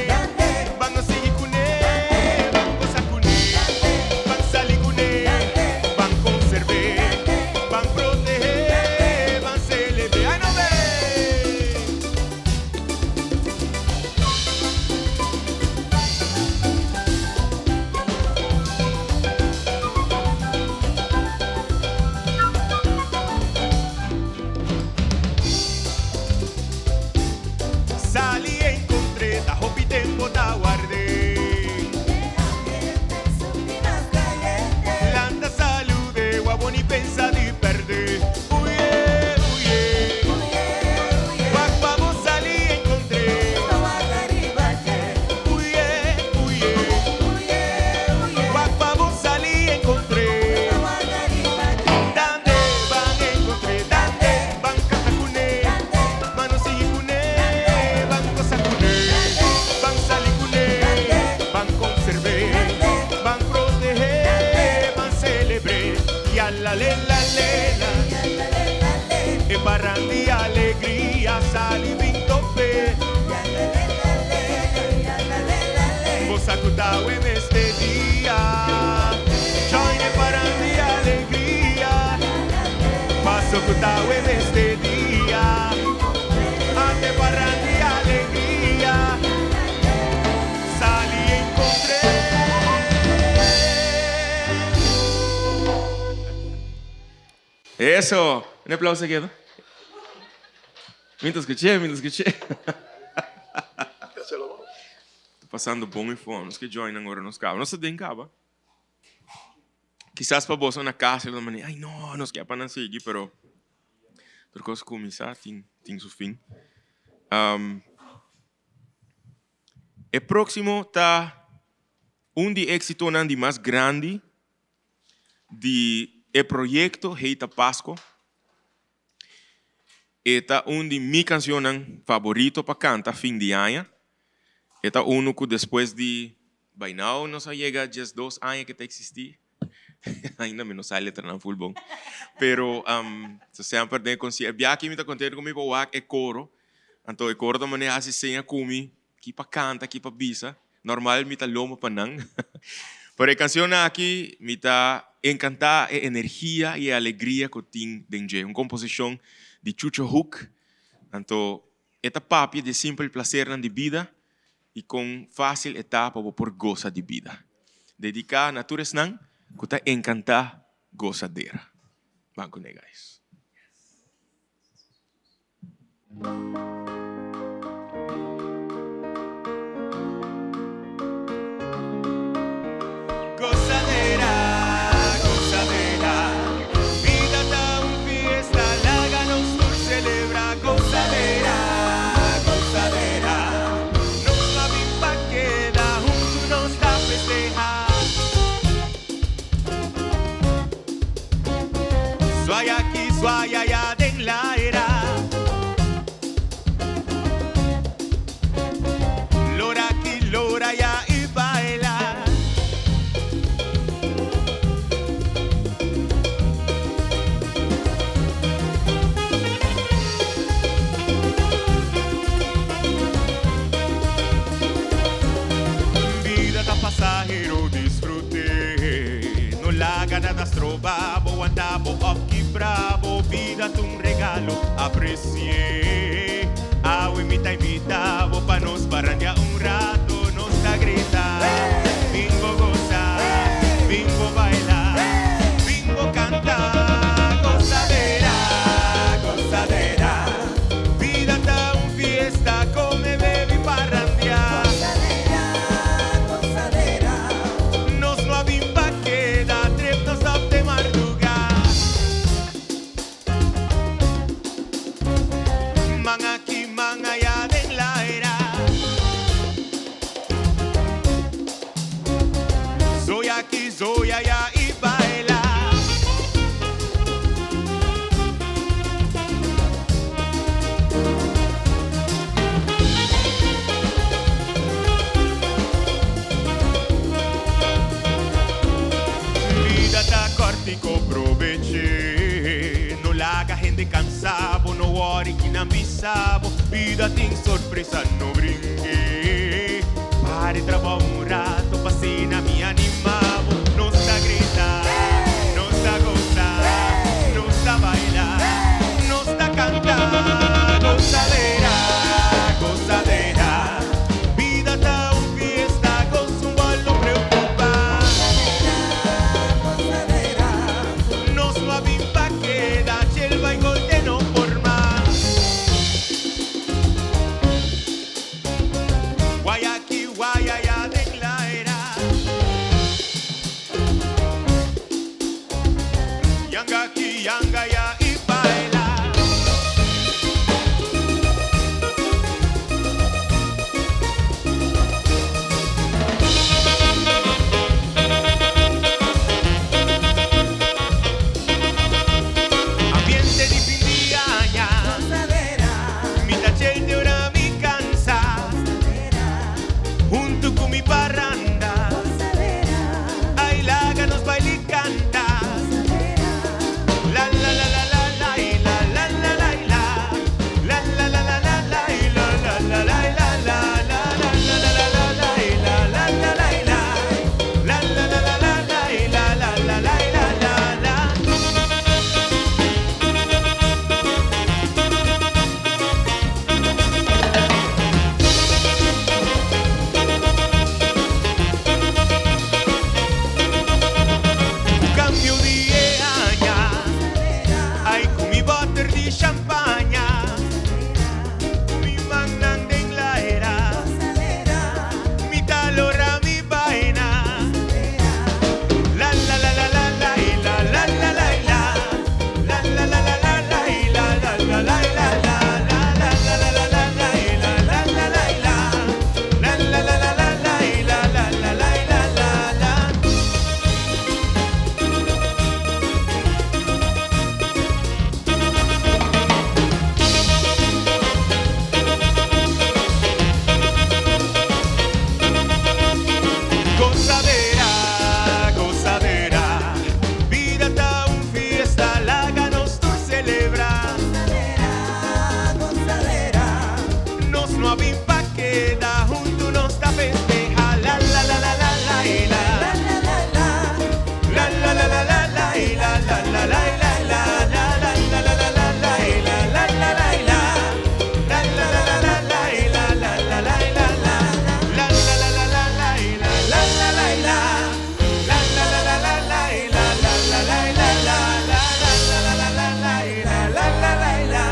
van no sigue cune, van cosa cune, van salí cune, van conservé, van proteger, van celebrar. Ay, no ve. Salí encontré, da roupa e tempo da guardei. Lanta salude, guaboni pensa di perder. Uye, uye, guapa vos salí encontré. Uye, uye, guapa vos salí encontré. Dande, van encontré, dande, van catacune, mano sigue cune, van cosa cune, van salí cune, van conservé, van proteger, van celebré. Y a la lela, e parrandi alegría, salí vinto pe. Vos acutau en este día, join e parrandi alegría, paso acutau en este día, ante parrandi alegría, salí encontré. Eso, un aplauso aqui. Muito escuché. Tô passando bom e fome. Os que joinam agora nos carros. Não se tem cabo. Quizás para você na casa, de maneira, ai não, nos quer para não seguir, pero por causa de começar, tem seu fim. O próximo tá de éxito de mais grande de projeto Heita Pasco. Esta de mi canción favorito para cantar fin de año. Esta uno que después de bainao nos llega 2 años que te existí. Ainda menos sale no fútbol. Pero se sempre de concierto. Bia aqui me tá contando comigo o é coro. Então o coro da maneira assim sem a comi, que para canta, que para bisa. Normal me tá lomo para não. Pero a canción aqui me tá encantar a energia e a alegria que tem dentro. Uma composição de Chucho Hook. Então, esta papi de simple placer na de vida e com fácil etapa por goza de vida. Dedicar a natureza não, que tá encantar gozadeira. Vamos com guys. Gozadera, gozadera, vida da fiesta, la ganos por celebrar. Gozadera, gozadera, nos va bien pa' quedar juntos, nos da festejar. Soy aquí, soy allá, en la era. robabo, andavo occhi bravo, vida un regalo, aprecié. Awe mi te invitavo pa nos parrandear un rato, nos da gritar, bingo gozar, bingo bailar, bingo cantar, gozadera, gozadera, vida ta un fiesta, come bebi parrandear, gozadera, nos no abim pa queda, trep nos op de madrugar, man aquí, man allá de la era, soy aquí, soy allá y baila. Vida ta cortico proveche, no la haga gente cansado, no worry que não bisabo, vida tem sorpresa, no brinque, pare trabalhar um rato, passei na minha animavo, nos da gritar, nos da gozar, nos da bailar, nos da cantar, gozadera, gozadera, vida tá um fiesta, gozo um bolo preocupar, nos no abim pa queda, chel vai golte no por más, Guayaki, guayaya de la era, yanga aquí, yanga ya y baila. Ambiente di fin di año, mi tachel de ora mi cansa, junto con mi parranda, ay laga nos baila y canta, la la la la la la y la la la la y la la la la la la la y la la la la y la la la la la la la la la y la la la la y la la la la la la la y la la la la y la la la. Cambio di aña, ay con mi butter di champaña, mi magnan de la era, mi talora mi vaina, la la la la la la y la la la la y la la la la la la la y la la la la y la la la la la la la la la y la la la la y la la la la la la la y la la la la y la la la. Gozadera, gozadera, vida ta un fiesta, laga nos tu celebra. Gozadera, nos no abim pa queda, junto nos ta festeja, la la la la la la y la la la la la la la la la la y la la la la y la la la la la la la la la y la la la la y la la la la la la la y la la la la y la la la la la la la la y la la la la y la la la la la la la y la la la la y la la la la la la la la y la la la la y la.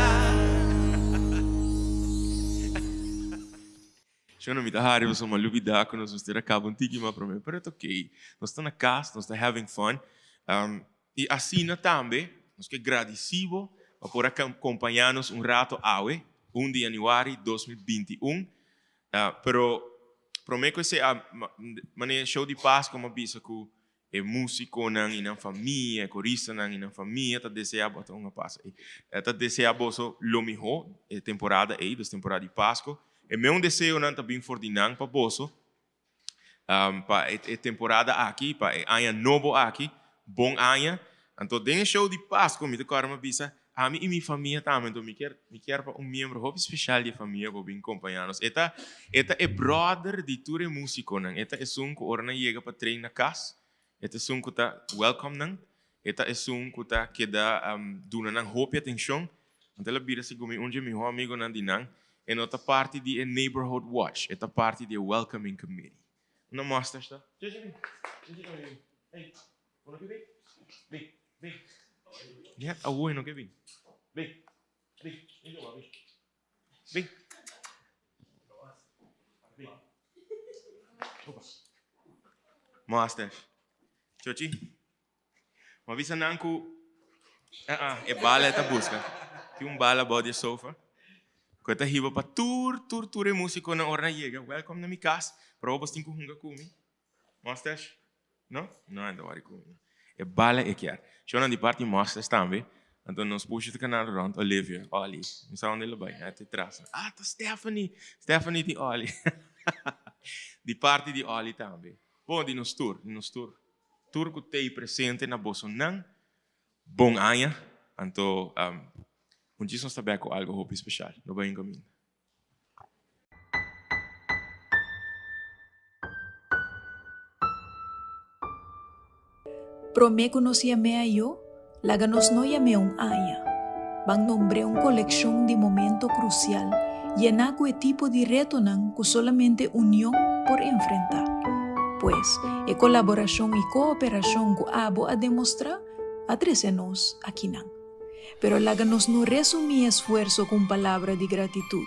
Yo não me dá raiva, eu sou uma lubida que nós vamos ter acabado um tique mais para mim, mas é ok. Nós estamos na casa, nós estamos having fun. E assim também, nós que agradecido por acompanhar-nos rato awe, 1 de januário de 2021. Pero prometo que esse maneira show de paz como bisa que é músico nang inang família, corista nang inang família, tá deseando até uma paz. Tá deseando so lo melhor temporada aí, das temporada de Páscoa. É meu desejo não também for dinang para boso. Para a temporada aqui, para a ano novo aqui, bom ano. Então, dentro show de Páscoa, me decora uma bisa, a mim e minha família também, então me quer para membro especial de família que vem acompanhar-nos. Eta é brother de ture músico, não? Eta é um que orna chega para treinar na casa. Eta é um que tá welcome, não? Esta é que dá duna hope atenção. Então ela vira se comigo onde meu amigo Nandinang. E outra parte de Neighborhood Watch. Esta parte de Welcoming Committee. Não mostra esta? Ei, não quer vir? Vem. Ja, não quer vir? Vem. Mostra. Chochi. Uma vez nanku. É bala esta busca. Que bala body sofa. Quando riba para tour músico na hora chega. Welcome na minha casa. Prova cinco hunga comigo. Mostra. Não? Não ainda vai comigo. É bala é que é. Show na parte mostra também. Então nós puxamos o canal around Olivia, Oli. Não sei onde ele vai. Até trás. Tá Stephanie de Oli. De parte de Oli também. Bom, de nos tour. Tour que tem presente na Bolsonaro. Bom ano. Então, nós também com algo especial. Não vai em caminho. Prome conocía a yo, laga nos no llame un aya. Bang nombre un colección de momento crucial, llenaco el tipo de reto nan que solamente unión por enfrentar. Pues, e colaboración y cooperación que abo a demostrar, atresenos aquí nan. Pero laga nos no resumí esfuerzo con palabra de gratitud.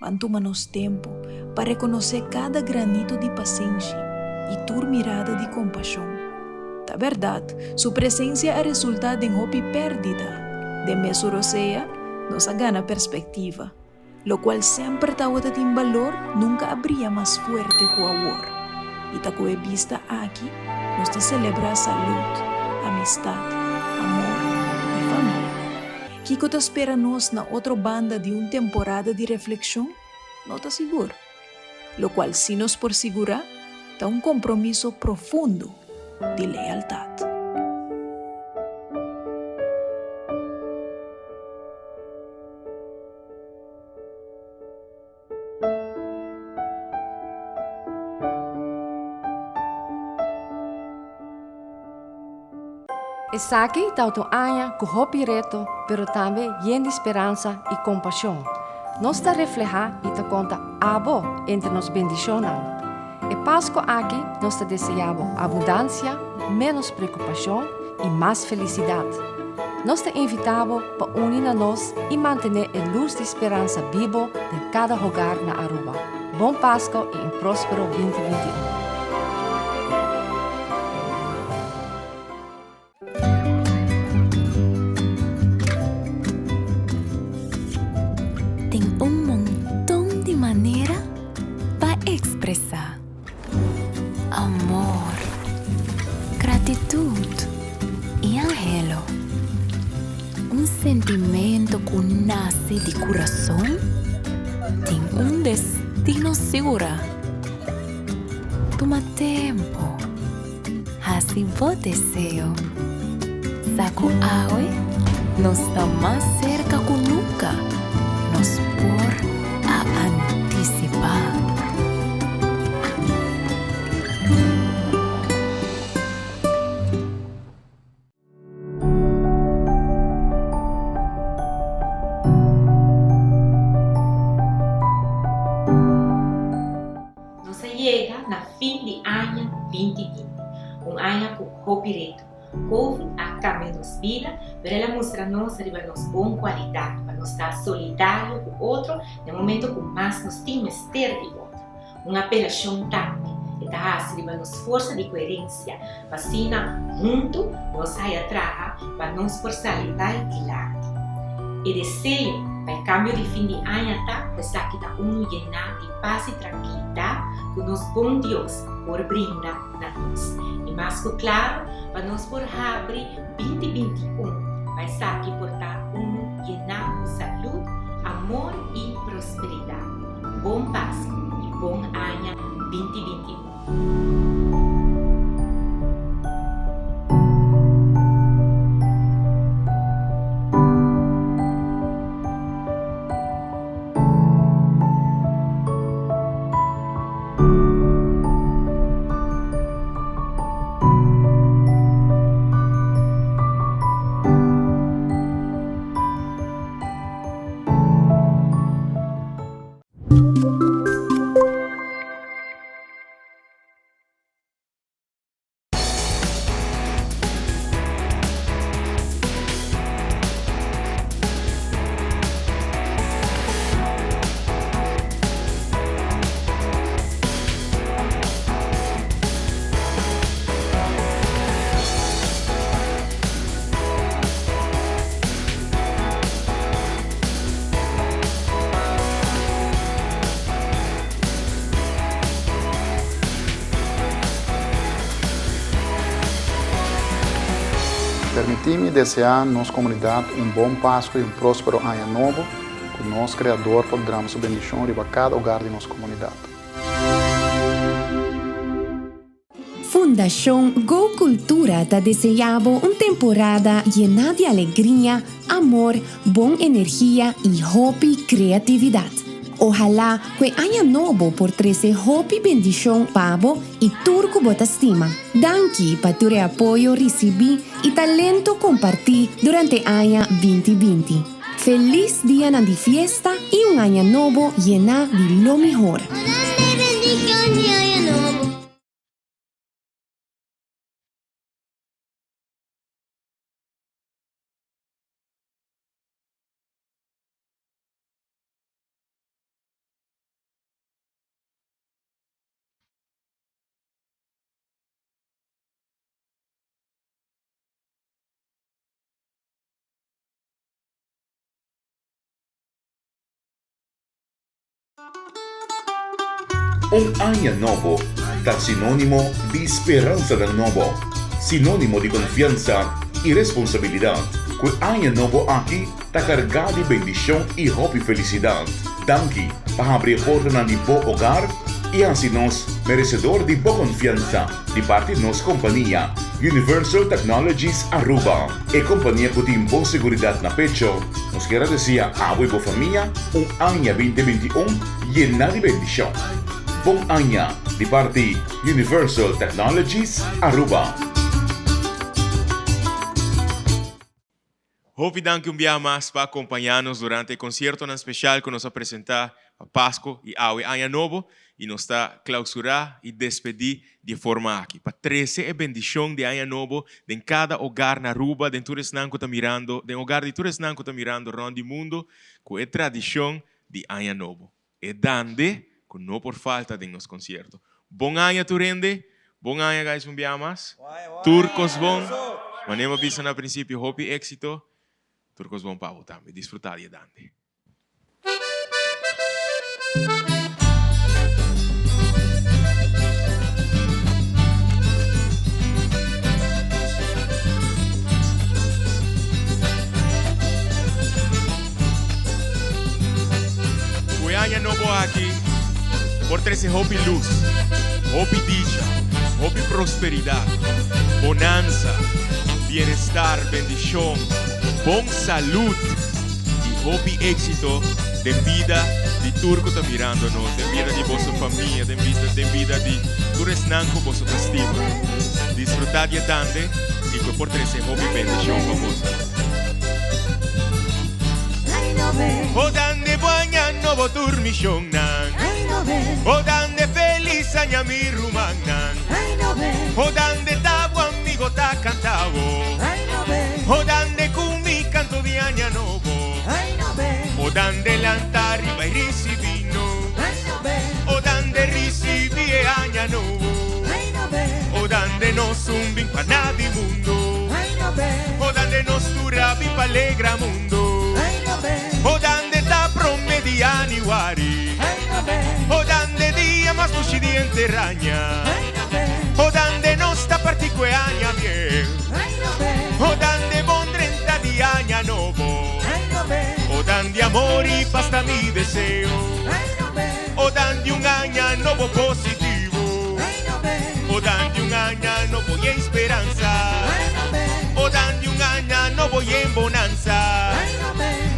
Mantumanos tiempo para reconocer cada granito de paciencia y tu mirada de compasión. La verdad, su presencia es resultado de una pérdida. De mesurosea, nos gana perspectiva, lo cual siempre está en valor, nunca habría más fuerte que amor. Y ta que vista aquí, nos te celebra salud, amistad, amor y familia. Kiko te espera nos na otra banda de una temporada de reflexión, no te seguro. Lo cual, si nos por segura, da un compromiso profundo de lealtad. Esaki tauto anya ku hopi reto, pero también lleno de esperanza y compasión. Nos ta refleja y te conta abo entre nos bendicionan. E Páscoa aqui nos te deseamos abundância, menos preocupação e mais felicidade. Nós te invitamos para unir a nós e manter a luz de esperança viva em cada hogar na Aruba. Bom Páscoa e um próspero 2021. Expressar amor, gratitud e anhelo. Sentimento que nasce de coração tem destino seguro. Toma tempo, assim vou desejo. Saco água, nos está mais cerca que nunca. Nos por a antecipar. Fim de ano 2020, ano com hope reto. Covid acaba nos vida, mas ela mostra nós que nos bom qualidade, para nós estar solidário com o outro, no momento que mais nos temos ter de outro. Uma apelação também, e tá assim para nos força de coerência, para assim junto nós sair atrás, para nos forçar de lado. E desejo para o cambio de fim de ano tá, para que tá llenar de paz e tranquilidade que nos bom Deus por brindar a nós. E mais que claro, para nós por abrir 2021, vai estar aqui por estar llenar de saúde, amor e prosperidade. Bom Páscoa e bom ano 2021. Permite-me desejar à nossa comunidade bom Páscoa e próspero ano novo, que o nosso Criador pode dar sua bendição para cada hogar de nossa comunidade. Fundação Go Cultura te deseava temporada llena de alegria, amor, boa energia e hope criatividade. Ojalá que año novo por trazer hope bendição pavo e turco botastima. Danke para tu apoio recebi e talento compartir durante año 2020. Feliz dia de fiesta e año novo llena de lo mejor. Un año nuevo da sinónimo de esperanza del nuevo, sinónimo de confianza y responsabilidad. Que año nuevo aquí está cargado de bendición y hope y felicidad. Danke para abrir puertas de buen hogar y así nos merecedor de buena confianza de parte de nuestra compañía Universal Technologies Aruba e compañía que tiene buena seguridad na pecho. Nos quiere decir a vuestra familia un año 2021 llena de bendición. Bom año de parte Universal Technologies Aruba. Hope danke dia mais para acompanhar-nos durante o concerto especial que nos apresentar a Páscoa e ao Ano Novo e nos está clausurar e despedir de forma aqui. Para trazer a bendição de Ano Novo em cada hogar na Aruba, de todos que está mirando, de hogar de todos que está mirando around o mundo, com a tradição de Ano Novo. E dande não por falta de nos concierto. Bom ano, Turende. Bom ano, guys, um dia mais. Turcos bom. Manema visa na princípio, hope éxito. Turcos bom pavo também. Disfrutar e dande. O ano novo aqui. Por trazer hope e luz, hope e dicha, hope e prosperidade, bonança, bem-estar, bendição, bom saúde e hope e êxito de vida de turco está mirando nós, de vida de vossa família, de vida de turesnanco vosso castigo. Desfrutar de tante e que por trazer hope e bendição para vós. O dande buona novo turmishong nan O dande feliz aña mi rumang nan O dande tabo amigo ta cantavo O dande con mi canto di aña novo O dande l'antari vai risivino O dande risivi e aña novo O dande nos un bin panavi mundo O dande nos turavi palegra mundo O dande ta promedi aniwari O dande dia mas puxidiente ragna O dande nosta partique agna bien O dande bon 30 di agna novo O dande amori pasta mi deseo O dande un agna novo positivo O dande un agna novo y esperanza O dande un agna novo y en bonanza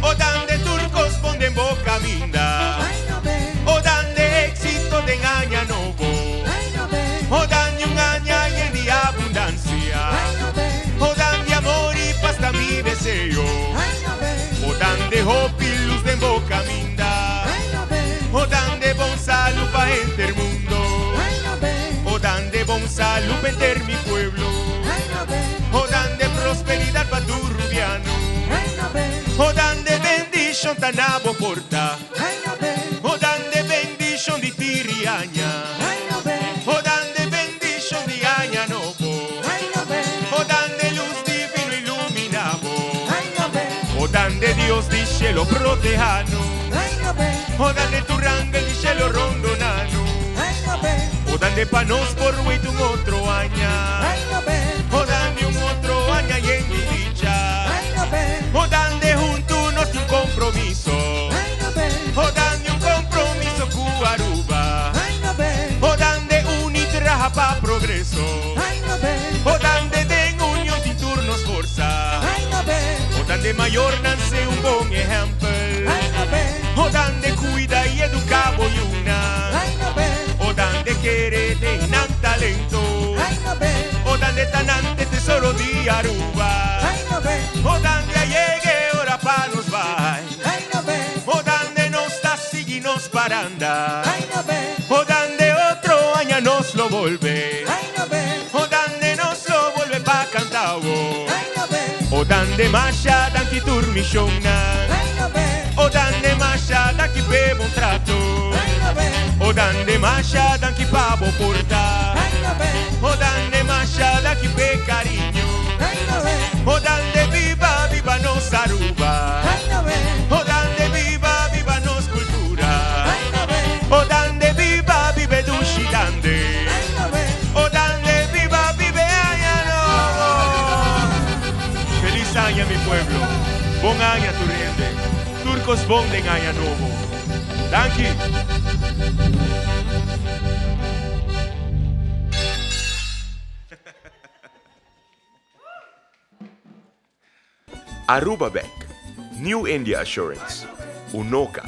O dande turcos ponden boca minda O dande éxito de año novo O dande un año lleno de abundancia O dande amor y pasta mi deseo O dande hope y luz de boca minda O dande bon salud pa enter mundo O dande bon salud pa enter mi pueblo O dande prosperidad pa tu rubiano O dande bendición tan abo porta O dande bendición di tiriaña O dande bendición di aña novo O dande luz divino iluminavo O dande Dios di cielo protejano O dande tu rangel di cielo rondonano O dande panos por wait un otro aña O dande un otro aña y en mi vida so. O dande den union tin turnos forza. O dande mayor nanse un bon ejemplo. O dande cuida y educa boyuna. O dande quiere de nan talento. O dande tanante tesoro di Aruba. O dande llegue ora pa nos vai. O dande nos está sigui nos paranda. O dande otro año nos lo vuelve. O dande nos lo vuelve pa cantavo. O dande masha danki turmishona. O dande masha danki bebo un trato. O dande masha danki pavo porta. O dande masha danki pe cariño. O dande viva, viva nos Aruba. O dande viva, viva nos cultura. O dande viva, vive dushi dande. O dande viva, vive año nuevo. Feliz año mi pueblo. Bon año tu riende. Turcos bon den año nuevo. Thank you. Aruba Bank, New India Assurance, UNOCA,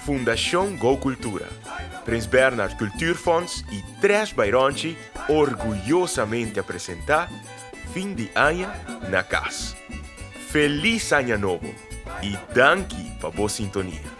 Fundación Go Cultura, Prins Bernhard Cultuurfonds y Trash Baironchi orgullosamente apresentar Fin de Año na Cas. Feliz Año Novo y danki pa boa sintonia.